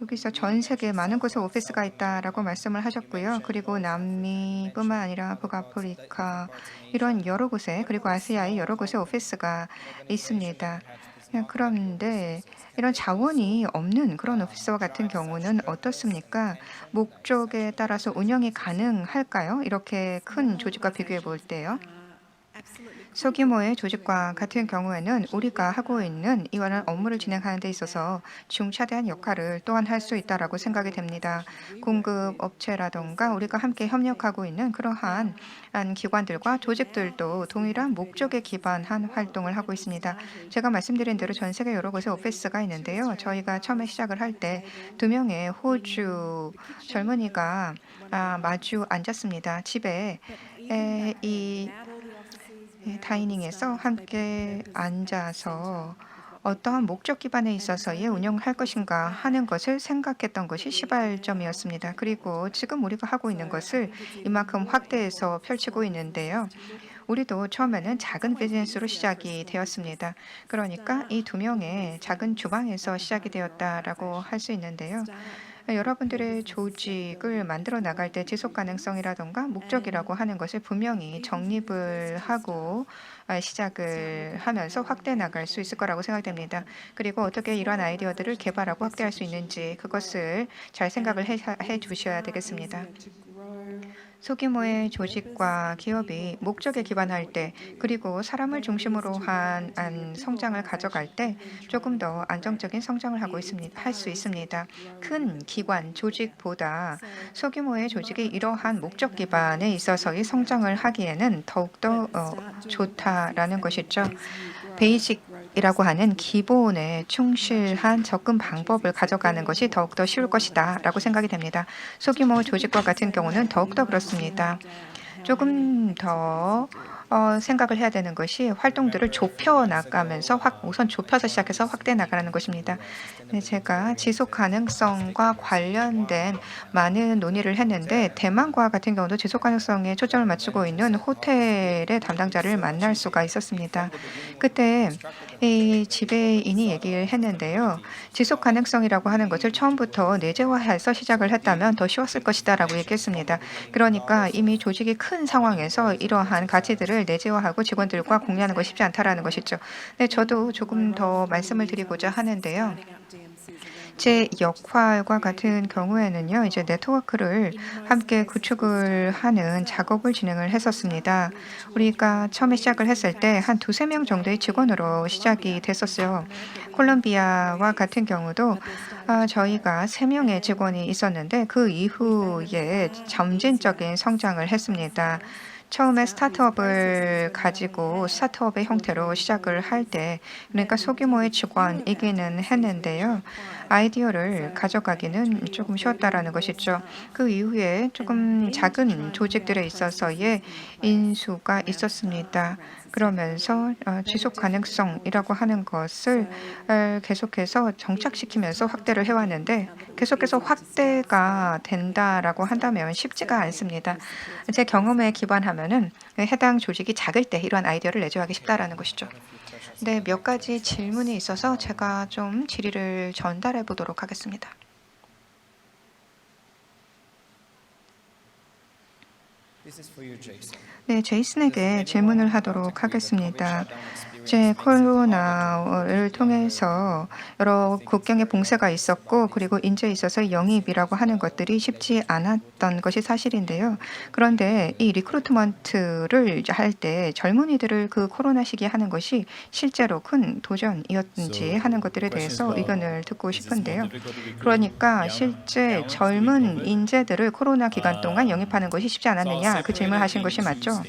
여기서 전 세계 많은 곳에 오피스가 있다라고 말씀을 하셨고요. 그리고 남미뿐만 아니라 북아프리카 이런 여러 곳에 그리고 아시아의 여러 곳에 오피스가 있습니다. 그런데 이런 자원이 없는 그런 오피스와 같은 경우는 어떻습니까? 목적에 따라서 운영이 가능할까요? 이렇게 큰 조직과 비교해 볼 때요. 소규모의 조직과 같은 경우에는 우리가 하고 있는 이와는 업무를 진행하는 데 있어서 중차대한 역할을 또한 할 수 있다라고 생각이 됩니다. 공급 업체라던가 우리가 함께 협력하고 있는 그러한 기관들과 조직들도 동일한 목적에 기반한 활동을 하고 있습니다. 제가 말씀드린 대로 전 세계 여러 곳에 오피스가 있는데요. 저희가 처음에 시작을 할 때 2명의 호주 젊은이가 마주 앉았습니다. 집에 이 다이닝에서 함께 앉아서 어떠한 목적 기반에 있어서의 운영을 할 것인가 하는 것을 생각했던 것이 시발점이었습니다. 그리고 지금 우리가 하고 있는 것을 이만큼 확대해서 펼치고 있는데요. 우리도 처음에는 작은 비즈니스로 시작이 되었습니다. 그러니까 이 2명의 작은 주방에서 시작이 되었다라고 할 수 있는데요. 여러분들의 조직을 만들어 나갈 때 지속 가능성이라던가 목적이라고 하는 것을 분명히 정립을 하고 시작을 하면서 확대해 나갈 수 있을 거라고 생각됩니다. 그리고 어떻게 이러한 아이디어들을 개발하고 확대할 수 있는지 그것을 잘 생각을 해 주셔야 되겠습니다. 소규모의 조직과 기업이 목적에 기반할 때 그리고 사람을 중심으로 한 성장을 가져갈 때 조금 더 안정적인 성장을 할 수 있습니다. 큰 기관, 조직보다 소규모의 조직이 이러한 목적 기반에 있어서의 성장을 하기에는 더욱더 좋다라는 것이죠. 베이직이라고 하는 기본에 충실한 접근 방법을 가져가는 것이 더욱더 쉬울 것이다 라고 생각이 됩니다. 소규모 조직과 같은 경우는 더욱더 그렇습니다. 조금 더 생각을 해야 되는 것이 활동들을 좁혀 나가면서 우선 좁혀서 시작해서 확대해 나가라는 것입니다. 네, 제가 지속 가능성과 관련된 많은 논의를 했는데 대만과 같은 경우도 지속 가능성에 초점을 맞추고 있는 호텔의 담당자를 만날 수가 있었습니다. 그때 이 지배인이 얘기를 했는데요. 지속 가능성이라고 하는 것을 처음부터 내재화해서 시작을 했다면 더 쉬웠을 것이다라고 얘기했습니다. 그러니까 이미 조직이 큰 상황에서 이러한 가치들을 내재화하고 직원들과 공유하는 것이 쉽지 않다라는 것이죠. 네, 저도 조금 더 말씀을 드리고자 하는데요. 제 역할과 같은 경우에는요, 이제 네트워크를 함께 구축을 하는 작업을 진행을 했었습니다. 우리가 처음에 시작을 했을 때 한 두세 명 정도의 직원으로 시작이 됐었어요. 콜롬비아와 같은 경우도 저희가 3명의 직원이 있었는데 그 이후에 점진적인 성장을 했습니다. 처음에 스타트업을 가지고 스타트업의 형태로 시작을 할 때 그러니까 소규모의 직원이기는 했는데요. 아이디어를 가져가기는 조금 쉬웠다라는 것이죠. 그 이후에 조금 작은 조직들에 있어서의 인수가 있었습니다. 그러면서 지속 가능성이라고 하는 것을 계속해서 정착시키면서 확대를 해왔는데 계속해서 확대가 된다라고 한다면 쉽지가 않습니다. 제 경험에 기반하면은 해당 조직이 작을 때 이러한 아이디어를 내재하기 쉽다라는 것이죠. 네, 몇 가지 질문이 있어서 제가 좀 질의를 전달해 보도록 하겠습니다. 네, 제이슨에게 질문을 하도록 하겠습니다. 이제 코로나를 통해서 여러 국경의 봉쇄가 있었고 그리고 인재에 있어서 영입이라고 하는 것들이 쉽지 않았던 것이 사실인데요. 그런데 이 리크루트먼트를 할 때 젊은이들을 그 코로나 시기에 하는 것이 실제로 큰 도전이었는지 하는 것들에 대해서 의견을 듣고 싶은데요. 그러니까 실제 젊은 인재들을 코로나 기간 동안 영입하는 것이 쉽지 않았느냐 그 질문을 하신 것이 맞죠?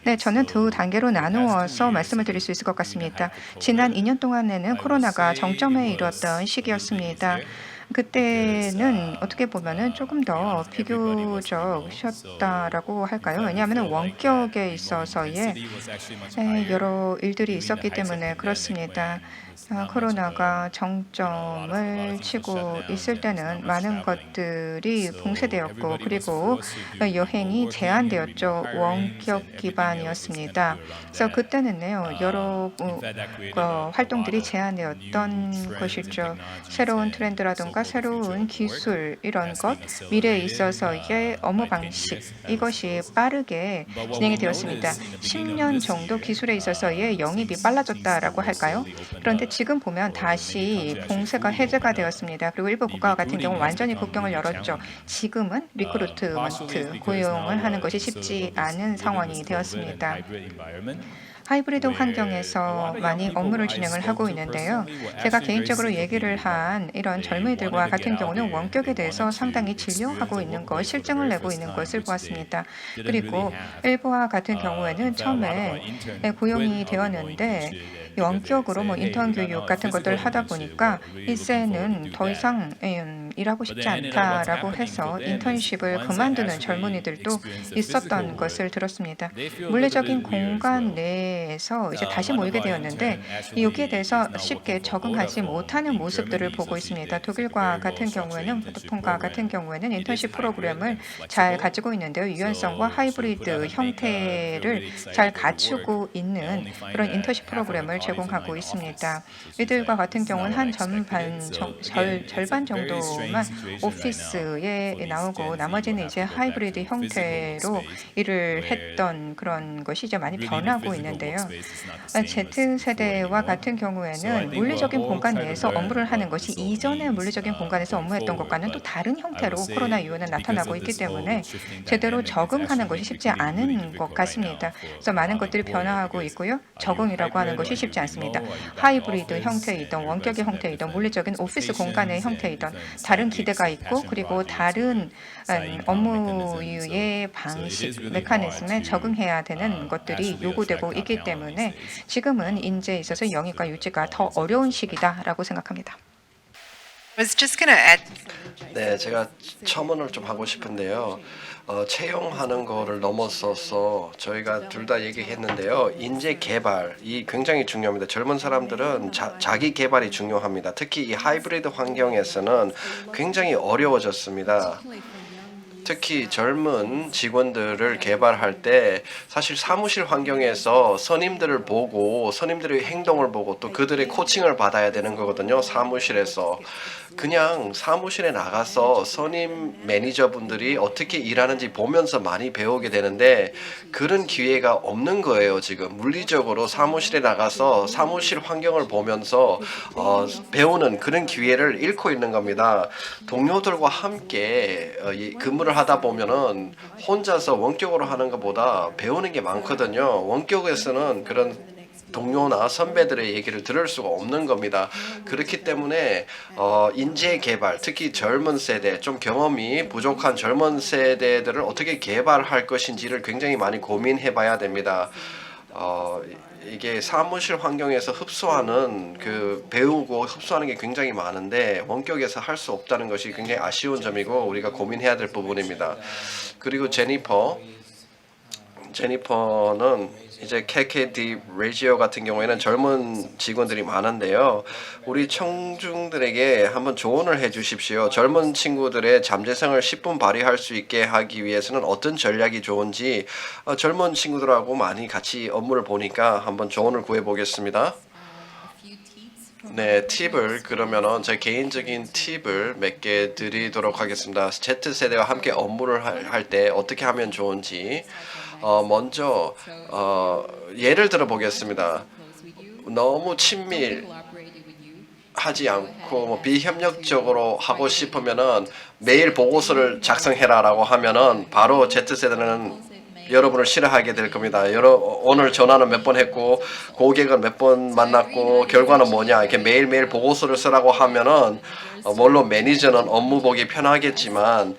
네, 저는 두 단계로 나누어서 말씀을 드릴 수 있을 것 같습니다. 지난 2년 동안에는 코로나가 정점에 이르렀던 시기였습니다. 그때는 어떻게 보면은 조금 더 비교적 쉬었다라고 할까요? 왜냐하면 원격에 있어서의 여러 일들이 있었기 때문에 그렇습니다. 코로나가 정점을 치고 있을 때는 많은 것들이 봉쇄되었고 그리고 여행이 제한되었죠. 원격 기반이었습니다. 그래서 그때는요 여러 활동들이 제한되었던 것이죠. 새로운 트렌드라든가 새로운 기술 이런 것 미래에 있어서의 업무 방식 이것이 빠르게 진행이 되었습니다. 10년 정도 기술에 있어서의 영입이 빨라졌다라고 할까요? 그런데 지금 보면 다시 봉쇄가 해제가 되었습니다. 그리고 일부 국가 같은 경우 완전히 국경을 열었죠. 지금은 리크루트먼트 고용을 하는 것이 쉽지 않은 상황이 되었습니다. 하이브리드 환경에서 많이 업무를 진행을 하고 있는데요. 제가 개인적으로 얘기를 한 이런 젊은이들과 같은 경우는 원격에 대해서 상당히 진료하고 있는 것, 실증을 내고 있는 것을 보았습니다. 그리고 일부와 같은 경우에는 처음에 고용이 되었는데 원격으로 인턴 교육 같은 것들을 하다 보니까 이제는 더 이상 일하고 싶지 않다라고 해서 인턴십을 그만두는 젊은이들도 있었던 것을 들었습니다. 물리적인 공간 내에서 이제 다시 모이게 되었는데 여기에 대해서 쉽게 적응하지 못하는 모습들을 보고 있습니다. 독일과 같은 경우에는 보드폰과 같은 경우에는 인턴십 프로그램을 잘 가지고 있는데요. 유연성과 하이브리드 형태를 잘 갖추고 있는 그런 인턴십 프로그램을 제공하고 있습니다. 이들과 같은 경우는 한 절반 정도만 오피스에 나오고 나머지는 이제 하이브리드 형태로 일을 했던 그런 것이 이제 많이 변하고 있는데요. Z세대와 같은 경우에는 물리적인 공간 내에서 업무를 하는 것이 이전의 물리적인 공간에서 업무했던 것과는 또 다른 형태로 코로나 이후에는 나타나고 있기 때문에 제대로 적응하는 것이 쉽지 않은 것 같습니다. 그래서 많은 것들이 변화하고 있고요. 적응이라고 하는 것이 쉽지 않습니다. 하이브리드 형태이든 원격의 형태이든 물리적인 오피스 공간의 형태이든 다른 기대가 있고 그리고 다른 업무의 방식, 메커니즘에 적응해야 되는 것들이 요구되고 있기 때문에 지금은 인재에 있어서 영입과 유지가 더 어려운 시기다라고 생각합니다.
was just going to add.
네, 제가 첨언을 좀 하고 싶은데요. 채용하는 거를 넘어서서 저희가 둘 다 얘기했는데요. 인재 개발이 굉장히 중요합니다. 젊은 사람들은 자기 개발이 중요합니다. 특히 이 하이브리드 환경에서는 굉장히 어려워졌습니다. 특히 젊은 직원들을 개발할 때 사실 사무실 환경에서 선임들을 보고 선임들의 행동을 보고 또 그들의 코칭을 받아야 되는 거거든요. 사무실에서 그냥 사무실에 나가서 선임 매니저분들이 어떻게 일하는지 보면서 많이 배우게 되는데 그런 기회가 없는 거예요. 지금 물리적으로 사무실에 나가서 사무실 환경을 보면서 배우는 그런 기회를 잃고 있는 겁니다. 동료들과 함께 근무를 하다 보면은 혼자서 원격으로 하는 것보다 배우는 게 많거든요. 원격에서는 그런 동료나 선배들의 얘기를 들을 수가 없는 겁니다. 그렇기 때문에 인재 개발, 특히 젊은 세대, 좀 경험이 부족한 젊은 세대들을 어떻게 개발할 것인지를 굉장히 많이 고민해 봐야 됩니다. 이게 사무실 환경에서 흡수하는 배우고 흡수하는 게 굉장히 많은데 원격에서 할 수 없다는 것이 굉장히 아쉬운 점이고 우리가 고민해야 될 부분입니다. 그리고 제니퍼는 이제 KKD 레지오 같은 경우에는 젊은 직원들이 많은데요. 우리 청중들에게 한번 조언을 해 주십시오. 젊은 친구들의 잠재성을 10분 발휘할 수 있게 하기 위해서는 어떤 전략이 좋은지 젊은 친구들하고 많이 같이 업무를 보니까 한번 조언을 구해 보겠습니다. 네, 팁을 그러면은 제 개인적인 팁을 몇 개 드리도록 하겠습니다. Z세대와 함께 업무를 할 때 어떻게 하면 좋은지 먼저 예를 들어 보겠습니다. 너무 친밀하지 않고 비협력적으로 하고 싶으면은 매일 보고서를 작성해라라고 하면은 바로 Z세대는 여러분을 싫어하게 될 겁니다. 오늘 전화는 몇 번 했고 고객을 몇 번 만났고 결과는 뭐냐 이렇게 매일매일 보고서를 쓰라고 하면은 물론 매니저는 업무 보기 편하겠지만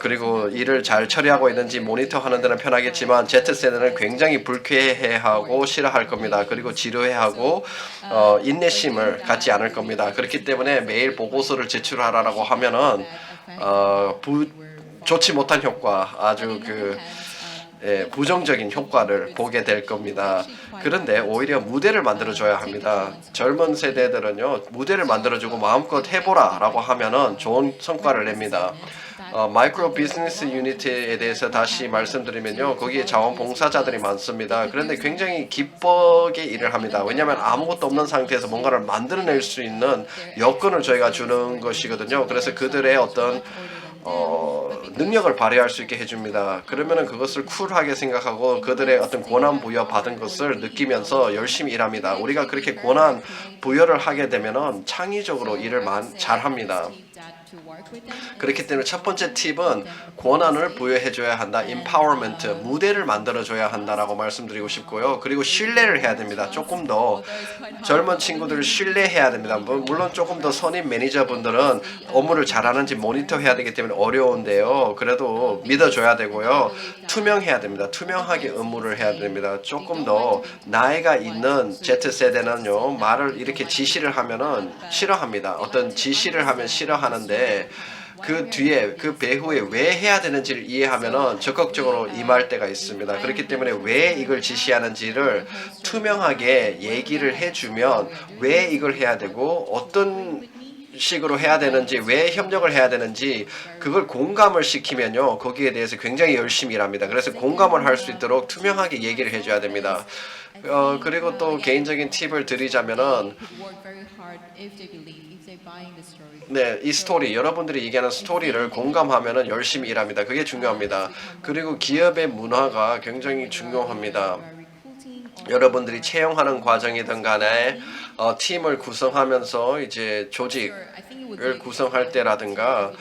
그리고 일을 잘 처리하고 있는지 모니터하는 데는 편하겠지만 Z세대는 굉장히 불쾌해하고 싫어할 겁니다. 그리고 지루해하고 인내심을 갖지 않을 겁니다. 그렇기 때문에 매일 보고서를 제출하라고 하면은 좋지 못한 효과 아주 부정적인 효과를 보게 될 겁니다. 그런데 오히려 무대를 만들어줘야 합니다. 젊은 세대들은요 무대를 만들어주고 마음껏 해보라 라고 하면은 좋은 성과를 냅니다. 마이크로 비즈니스 유니티에 대해서 다시 말씀드리면요 거기에 자원봉사자들이 많습니다. 그런데 굉장히 기쁘게 일을 합니다. 왜냐하면 아무것도 없는 상태에서 뭔가를 만들어낼 수 있는 여건을 저희가 주는 것이거든요. 그래서 그들의 어떤 능력을 발휘할 수 있게 해줍니다. 그러면은 그것을 쿨하게 생각하고 그들의 어떤 권한 부여 받은 것을 느끼면서 열심히 일합니다. 우리가 그렇게 권한 부여를 하게 되면은 창의적으로 일을 잘합니다. 그렇기 때문에 첫 번째 팁은 권한을 부여해줘야 한다. empowerment, 무대를 만들어줘야 한다라고 말씀드리고 싶고요. 그리고 신뢰를 해야 됩니다. 조금 더 젊은 친구들을 신뢰해야 됩니다. 물론 조금 더 선임 매니저분들은 업무를 잘하는지 모니터해야 되기 때문에 어려운데요. 그래도 믿어줘야 되고요. 투명해야 됩니다. 투명하게 업무를 해야 됩니다. 조금 더 나이가 있는 Z세대는요. 말을 이렇게 지시를 하면은 싫어합니다. 어떤 지시를 하면 싫어하는데 그 뒤에 그 배후에 왜 해야 되는지를 이해하면은 적극적으로 임할 때가 있습니다. 그렇기 때문에 왜 이걸 지시하는지를 투명하게 얘기를 해주면 왜 이걸 해야 되고 어떤 식으로 해야 되는지 왜 협력을 해야 되는지 그걸 공감을 시키면요 거기에 대해서 굉장히 열심히 일합니다. 그래서 공감을 할 수 있도록 투명하게 얘기를 해줘야 됩니다. 그리고 또 개인적인 팁을 드리자면은 네, 이 스토리 여러분들이 얘기하는 스토리를 공감하면은 열심히 일합니다. 그게 중요합니다. 그리고 기업의 문화가 굉장히 중요합니다. 여러분들이 채용하는 과정이든 간에 팀을 구성하면서 이제 조직을 구성할 때라든가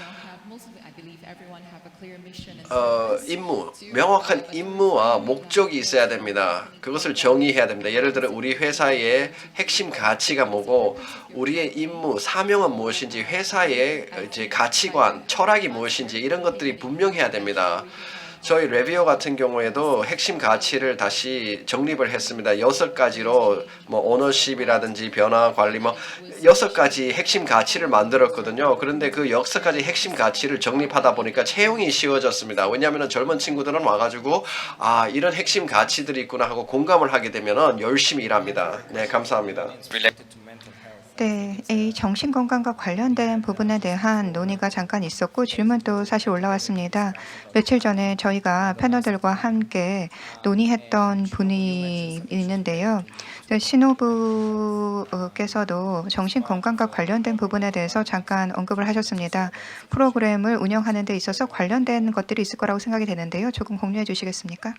명확한 임무와 목적이 있어야 됩니다. 그것을 정의해야 됩니다. 예를 들어 우리 회사의 핵심 가치가 뭐고 우리의 임무, 사명은 무엇인지 회사의 이제 가치관, 철학이 무엇인지 이런 것들이 분명해야 됩니다. 저희 레비오 같은 경우에도 핵심 가치를 다시 정립을 했습니다. 6가지로 뭐 오너십이라든지 변화 관리 뭐 6가지 핵심 가치를 만들었거든요. 그런데 그 6가지 핵심 가치를 정립하다 보니까 채용이 쉬워졌습니다. 왜냐하면 젊은 친구들은 와가지고 아 이런 핵심 가치들이 있구나 하고 공감을 하게 되면은 열심히 일합니다. 네, 감사합니다.
related to mental health.
네, 이 정신건강과 관련된 부분에 대한 논의가 잠깐 있었고 질문도 사실 올라왔습니다. 며칠 전에 저희가 패널들과 함께 논의했던 분이 있는데요. 네, 신호부께서도 정신건강과 관련된 부분에 대해서 잠깐 언급을 하셨습니다. 프로그램을 운영하는 데 있어서 관련된 것들이 있을 거라고 생각이 되는데요. 조금 공유해 주시겠습니까?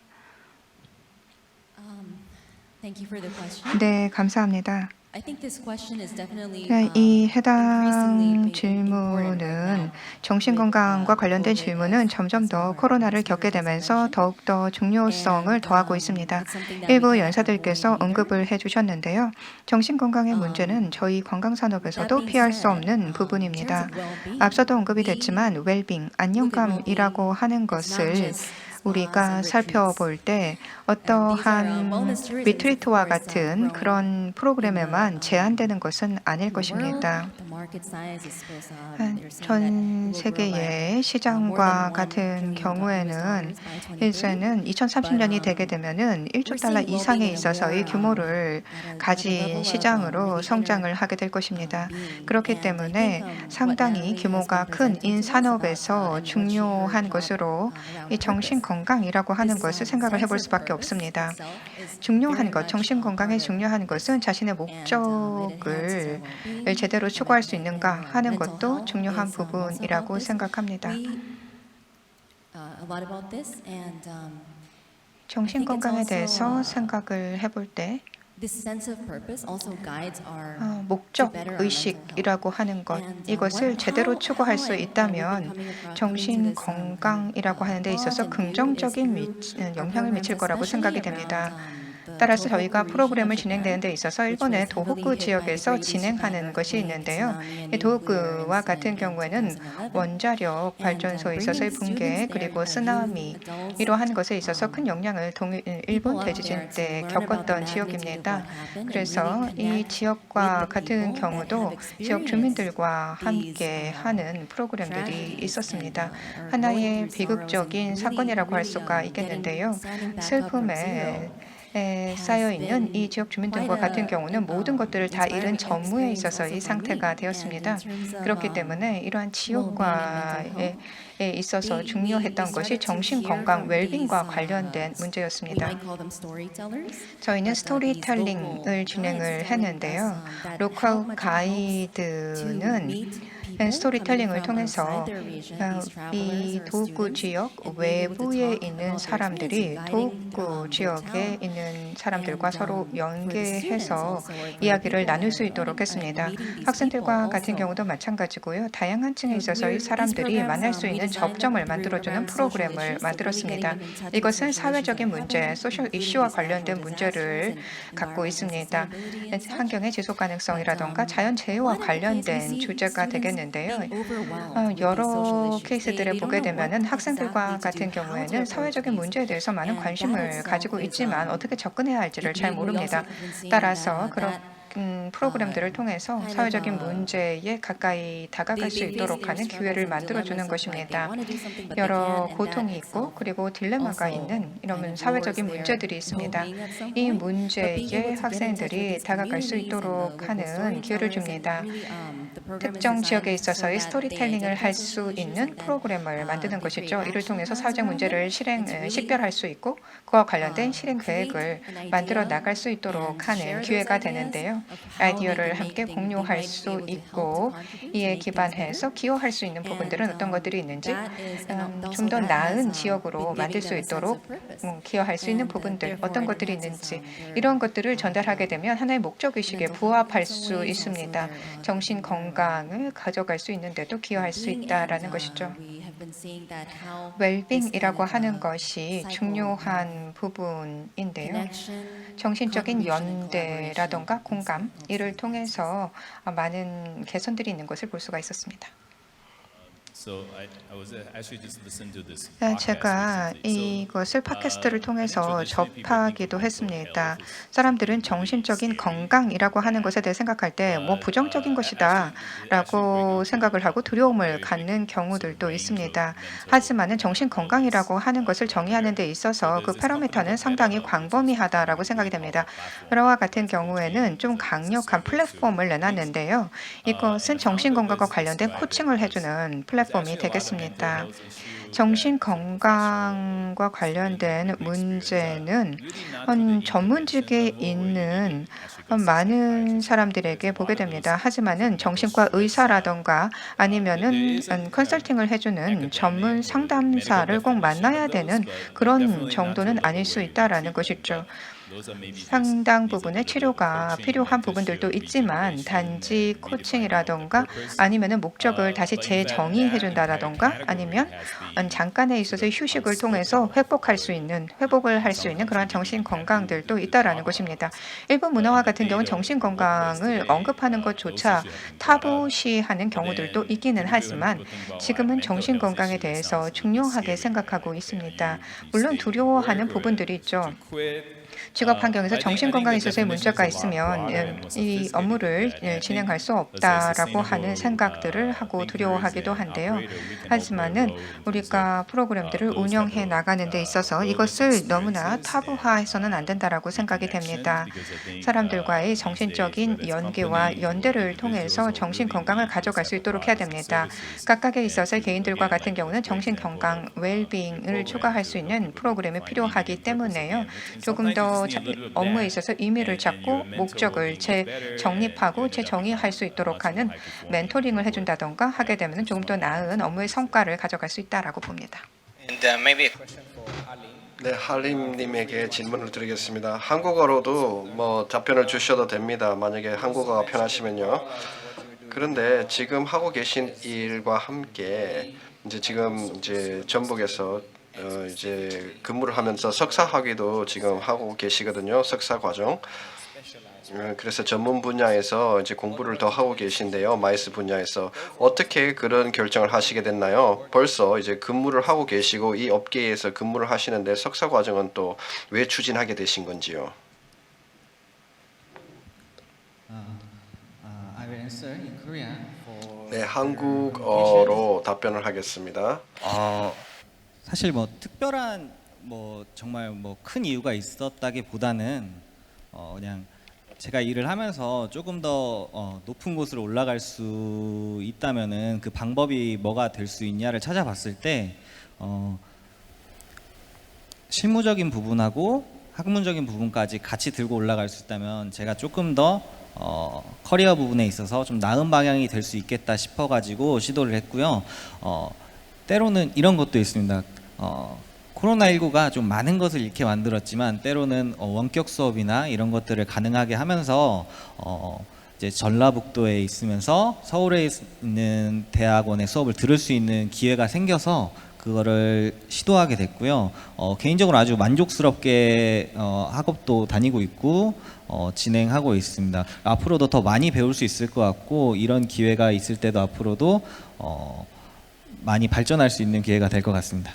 Thank you for the question.
네, 감사합니다.
I think this question is definitely
네, 이 해당
increasingly
질문은 정신건강과 관련된 질문은 점점 더 코로나를 겪게 되면서 더욱더 중요성을 더하고 있습니다. 일부 연사들께서 언급을 해주셨는데요. 정신건강의 문제는 저희 관광산업에서도 피할 수 없는 부분입니다. 앞서도 언급이 됐지만 웰빙, 안정감이라고 하는 것을 우리가 살펴볼 때 어떠한 리트리트와 같은 그런 프로그램에만 제한되는 것은 아닐 것입니다. 전 세계의 시장과 같은 경우에는 이제는 2030년이 되게 되면은 1조 달러 이상에 있어서의 규모를 가진 시장으로 성장을 하게 될 것입니다. 그렇기 때문에 상당히 규모가 큰 인산업에서 중요한 것으로 이 정신 건강이라고 하는 것을 생각을 해볼 수밖에 없습니다. 중요한 것, 정신 건강에 중요한 것은 자신의 목적을 제대로 추구할 수 있는가 하는 것도 중요한 부분이라고 생각합니다. 정신 건강에 대해서 생각을 해볼 때 목적 의식이라고 하는 것, 이것을 제대로 추구할 수 있다면 정신 건강이라고 하는 데 있어서 긍정적인 영향을 미칠 거라고 생각이 됩니다. 따라서 저희가 프로그램을 진행되는 데 있어서 일본의 도호쿠 지역에서 진행하는 것이 있는데요. 이 도호쿠와 같은 경우에는 원자력 발전소에 있어서의 붕괴 그리고 쓰나미 이러한 것에 있어서 큰 영향을 일본 대지진 때 겪었던 지역입니다. 그래서 이 지역과 같은 경우도 지역 주민들과 함께 하는 프로그램들이 있었습니다. 하나의 비극적인 사건이라고 할 수가 있겠는데요. 슬픔에 쌓여있는 이 지역 주민들과 같은 경우는 모든 것들을 다 잃은 전무에 있어서의 상태가 되었습니다. 그렇기 때문에 이러한 지역과에 있어서 중요했던 것이 정신건강, 웰빙과 관련된 문제였습니다. 저희는 스토리텔링을 진행을 했는데요. 로컬 가이드는 스토리텔링을 통해서 이 도읍구 지역 외부에 있는 사람들이 도읍구 지역에 있는 사람들과 서로 연계해서 이야기를 나눌 수 있도록 했습니다. 학생들과 같은 경우도 마찬가지고요. 다양한 층에 있어서의 사람들이 만날 수 있는 접점을 만들어주는 프로그램을 만들었습니다. 이것은 사회적인 문제, 소셜 이슈와 관련된 문제를 갖고 있습니다. 환경의 지속 가능성이라던가 자연재해와 관련된 주제가 되겠는데요. 여러 케이스들을 보게 되면은 학생들과 같은 경우에는 사회적인 문제에 대해서 많은 관심을 가지고 있지만 어떻게 접근해야 할지를 잘 모릅니다. 따라서 그런 프로그램들을 통해서 사회적인 문제에 가까이 다가갈 수 있도록 하는 기회를 만들어주는 것입니다. 여러 고통이 있고 그리고 딜레마가 있는 이런 사회적인 문제들이 있습니다. 이 문제에 학생들이 다가갈 수 있도록 하는 기회를 줍니다. 특정 지역에 있어서의 스토리텔링을 할 수 있는 프로그램을 만드는 것이죠. 이를 통해서 사회적 문제를 식별할 수 있고 그와 관련된 실행 계획을 만들어 나갈 수 있도록 하는 기회가 되는데요. 아이디어를 함께 공유할 수 있고 이에 기반해서 기여할 수 있는 부분들은 어떤 것들이 있는지 좀 더 나은 지역으로 만들 수 있도록 기여할 수 있는 부분들 어떤 것들이 있는지 이런 것들을 전달하게 되면 하나의 목적의식에 부합할 수 있습니다. 정신 건강을 가져갈 수 있는데도 기여할 수 있다라는 것이죠. 웰빙이라고 하는 것이 중요한 부분인데요. 정신적인 연대라던가 공감 이를 통해서 많은 개선들이 있는 것을 볼 수가 있었습니다. 제가 이것을 팟캐스트를 통해서 접하기도 했습니다. 사람들은 정신적인 건강이라고 하는 것에 대해 생각할 때 뭐 부정적인 것이다라고 생각을 하고 두려움을 갖는 경우들도 있습니다. 하지만은 정신 건강이라고 하는 것을 정의하는 데 있어서 그 파라미터는 상당히 광범위하다라고 생각이 됩니다. 그와 같은 경우에는 좀 강력한 플랫폼을 내놨는데요. 이것은 정신 건강과 관련된 코칭을 해주는 플랫폼이 되겠습니다. 정신 건강과 관련된 문제는 전문직에 있는 많은 사람들에게 보게 됩니다. 하지만은 정신과 의사라던가 아니면은 컨설팅을 해주는 전문 상담사를 꼭 만나야 되는 그런 정도는 아닐 수 있다라는 것이죠. 상당 부분의 치료가 필요한 부분들도 있지만 단지 코칭이라던가 아니면은 목적을 다시 재정의해 준다라던가 아니면 잠깐에 있어서 휴식을 통해서 회복을 할 수 있는 그러한 정신 건강들도 있다라는 것입니다. 일본 문화와 같은 경우는 정신 건강을 언급하는 것조차 타부시하는 경우들도 있기는 하지만 지금은 정신 건강에 대해서 중요하게 생각하고 있습니다. 물론 두려워하는 부분들이 있죠. 직업 환경에서 정신 건강에 있어서의 문제가 있으면 이 업무를 진행할 수 없다라고 하는 생각들을 하고 두려워하기도 한데요. 하지만은 우리가 프로그램들을 운영해 나가는 데 있어서 이것을 너무나 타부화해서는 안 된다라고 생각이 됩니다. 사람들과의 정신적인 연계와 연대를 통해서 정신 건강을 가져갈 수 있도록 해야 됩니다. 각각에 있어서 개인들과 같은 경우는 정신 건강, 웰빙을 추가할 수 있는 프로그램이 필요하기 때문에요. 조금 더 업무에 있어서 의미를 찾고 목적을 재정립하고 재정의할 수 있도록 하는 멘토링을 해준다던가 하게 되면 조금 더 나은 업무의 성과를 가져갈 수 있다라고 봅니다.
네, 할림님에게 질문을 드리겠습니다. 한국어로도 뭐 답변을 주셔도 됩니다. 만약에 한국어가 편하시면요. 그런데 지금 하고 계신 일과 함께 지금 전북에서 이제 근무를 하면서 석사 학위도 지금 하고 계시거든요. 석사 과정. 그래서 전문 분야에서 이제 공부를 더 하고 계신데요. 마이스 분야에서 어떻게 그런 결정을 하시게 됐나요? 벌써 이제 근무를 하고 계시고 이 업계에서 근무를 하시는데 석사 과정은 또 왜 추진하게 되신 건지요? 네, 한국어로 답변을 하겠습니다.
사실 뭐 특별한 정말 큰 이유가 있었다기보다는 그냥 제가 일을 하면서 조금 더 높은 곳으로 올라갈 수 있다면은 그 방법이 뭐가 될 수 있냐를 찾아봤을 때 실무적인 부분하고 학문적인 부분까지 같이 들고 올라갈 수 있다면 제가 조금 더 커리어 부분에 있어서 좀 나은 방향이 될 수 있겠다 싶어가지고 시도를 했고요. 때로는 이런 것도 있습니다. 코로나19가 좀 많은 것을 잃게 만들었지만 때로는 원격 수업이나 이런 것들을 가능하게 하면서 이제 전라북도에 있으면서 서울에 있는 대학원의 수업을 들을 수 있는 기회가 생겨서 그거를 시도하게 됐고요. 개인적으로 아주 만족스럽게 학업도 다니고 있고 진행하고 있습니다. 앞으로도 더 많이 배울 수 있을 것 같고 이런 기회가 있을 때도 앞으로도 많이 발전할 수 있는 기회가 될 것 같습니다.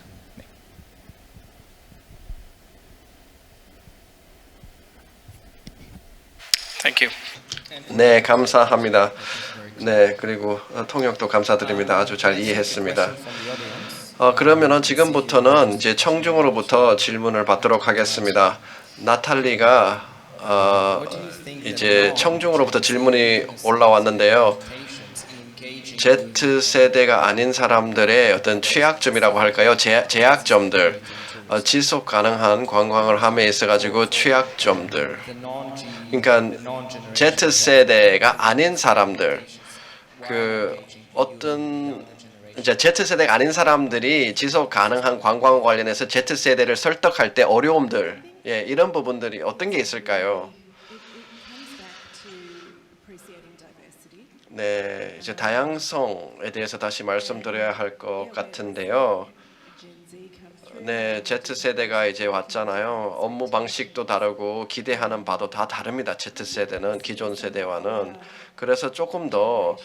Thank you.
네, 감사합니다. 네, 그리고 통역도 감사드립니다. 아주 잘 이해했습니다. 그러면은 지금부터는 이제 청중으로부터 질문을 받도록 하겠습니다. 나탈리가 이제 청중으로부터 질문이 올라왔는데요. Z세대가 아닌 사람들의 어떤 취약점이라고 할까요? 제약점들, 지속 가능한 관광을 함에 있어 가지고 취약점들. 그러니까 Z세대가 아닌 사람들, 이제 Z세대가 아닌 사람들이 지속 가능한 관광 관련해서 Z세대를 설득할 때 어려움들, 이런 부분들이 어떤 게 있을까요? 네, 이제 다양성에 대해서 다시 말씀드려야 할 것 같은데요. 네, Z세대가 이제 왔잖아요. 업무 방식도 다르고 기대하는 바도 다 다릅니다. Z세대는 기존 세대와는. 그래서 조금 더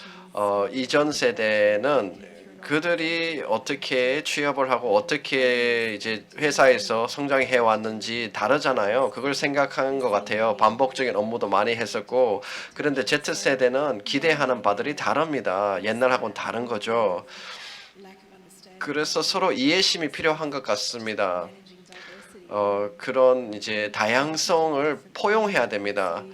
이전 세대는 그들이 어떻게 취업을 하고 어떻게 이제 회사에서 성장해 왔는지 다르잖아요. 그걸 생각한 것 같아요. 반복적인 업무도 많이 했었고 그런데 Z세대는 기대하는 바들이 다릅니다. 옛날하고는 다른 거죠. 그래서 서로 이해심이 필요한 것 같습니다. 그런 이제 다양성을 포용해야 됩니다.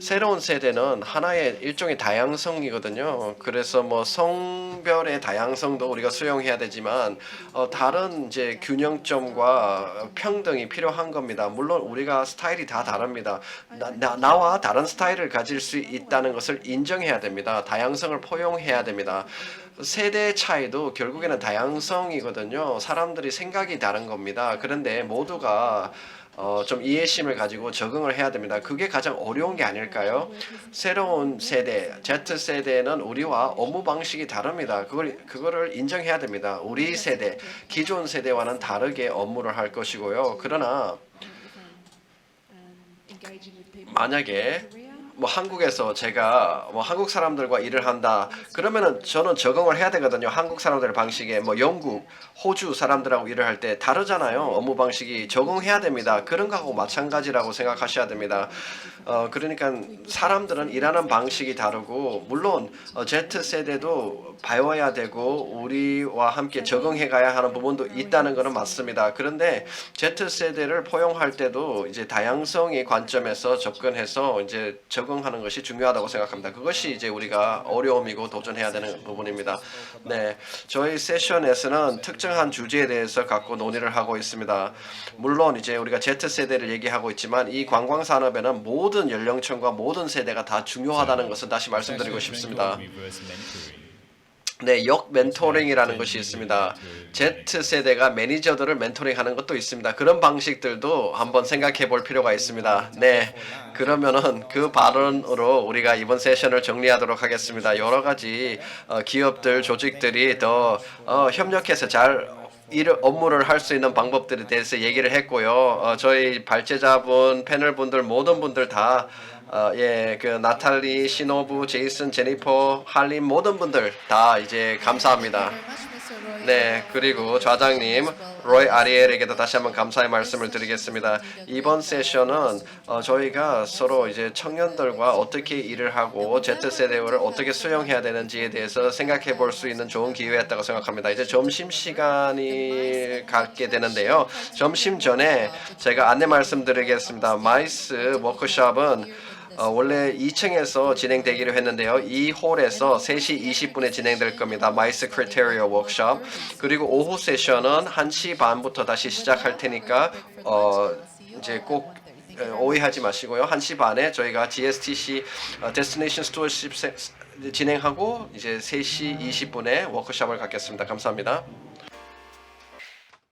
새로운 세대는 하나의 일종의 다양성이거든요. 그래서 뭐 성별의 다양성도 우리가 수용해야 되지만 다른 이제 균형점과 평등이 필요한 겁니다. 물론 우리가 스타일이 다 다릅니다. 나와 다른 스타일을 가질 수 있다는 것을 인정해야 됩니다. 다양성을 포용해야 됩니다. 세대 차이도 결국에는 다양성이거든요. 사람들이 생각이 다른 겁니다. 그런데 모두가 좀 이해심을 가지고 적응을 해야 됩니다. 그게 가장 어려운 게 아닐까요? 새로운 세대, Z세대는 우리와 업무 방식이 다릅니다. 그거를 인정해야 됩니다. 우리 세대, 기존 세대와는 다르게 업무를 할 것이고요. 그러나 만약에 뭐 한국에서 제가 뭐 한국 사람들과 일을 한다 그러면은 저는 적응을 해야 되거든요. 한국 사람들의 방식에 뭐 영국, 호주 사람들하고 일을 할 때 다르잖아요. 업무 방식이 적응해야 됩니다. 그런 거하고 마찬가지라고 생각하셔야 됩니다. 그러니까 사람들은 일하는 방식이 다르고 물론 Z세대도 배워야 되고 우리와 함께 적응해 가야 하는 부분도 있다는 것은 맞습니다. 그런데 Z세대를 포용할 때도 이제 다양성의 관점에서 접근해서 이제 적응하는 것이 중요하다고 생각합니다. 그것이 이제 우리가 어려움이고 도전해야 되는 부분입니다. 네, 저희 세션에서는 특정한 주제에 대해서 갖고 논의를 하고 있습니다. 물론 이제 우리가 Z세대를 얘기하고 있지만 이 관광 산업에는 모든 연령층과 모든 세대가 다 중요하다는 것을 다시 말씀드리고 싶습니다. 네, 역 멘토링이라는 것이 있습니다. Z세대가 매니저들을 멘토링하는 것도 있습니다. 그런 방식들도 한번 생각해 볼 필요가 있습니다. 네, 그러면은 그 발언으로 우리가 이번 세션을 정리하도록 하겠습니다. 여러 가지 기업들, 조직들이 더 협력해서 잘 업무를 할 수 있는 방법들에 대해서 얘기를 했고요. 저희 발제자분, 패널분들, 모든 분들 다 그 나탈리, 시노부, 제이슨, 제니퍼, 할림 모든 분들 다 이제 감사합니다. 네, 그리고 좌장님 로이 아리엘에게도 다시 한번 감사의 말씀을 드리겠습니다. 이번 세션은 저희가 서로 이제 청년들과 어떻게 일을 하고 Z세대를 어떻게 수용해야 되는지에 대해서 생각해 볼 수 있는 좋은 기회였다고 생각합니다. 이제 점심시간이 갖게 되는데요. 점심 전에 제가 안내 말씀드리겠습니다. 마이스 워크숍은 원래 2층에서 진행되기로 했는데요. 이 홀에서 3시 20분에 진행될 겁니다. 마이스 크리테리어 워크숍. 그리고 오후 세션은 1시 반부터 다시 시작할 테니까 이제 꼭 오해하지 마시고요. 1시 반에 저희가 GSTC Destination Stewardship 진행하고 이제 3시 20분에 워크숍을 갖겠습니다. 감사합니다.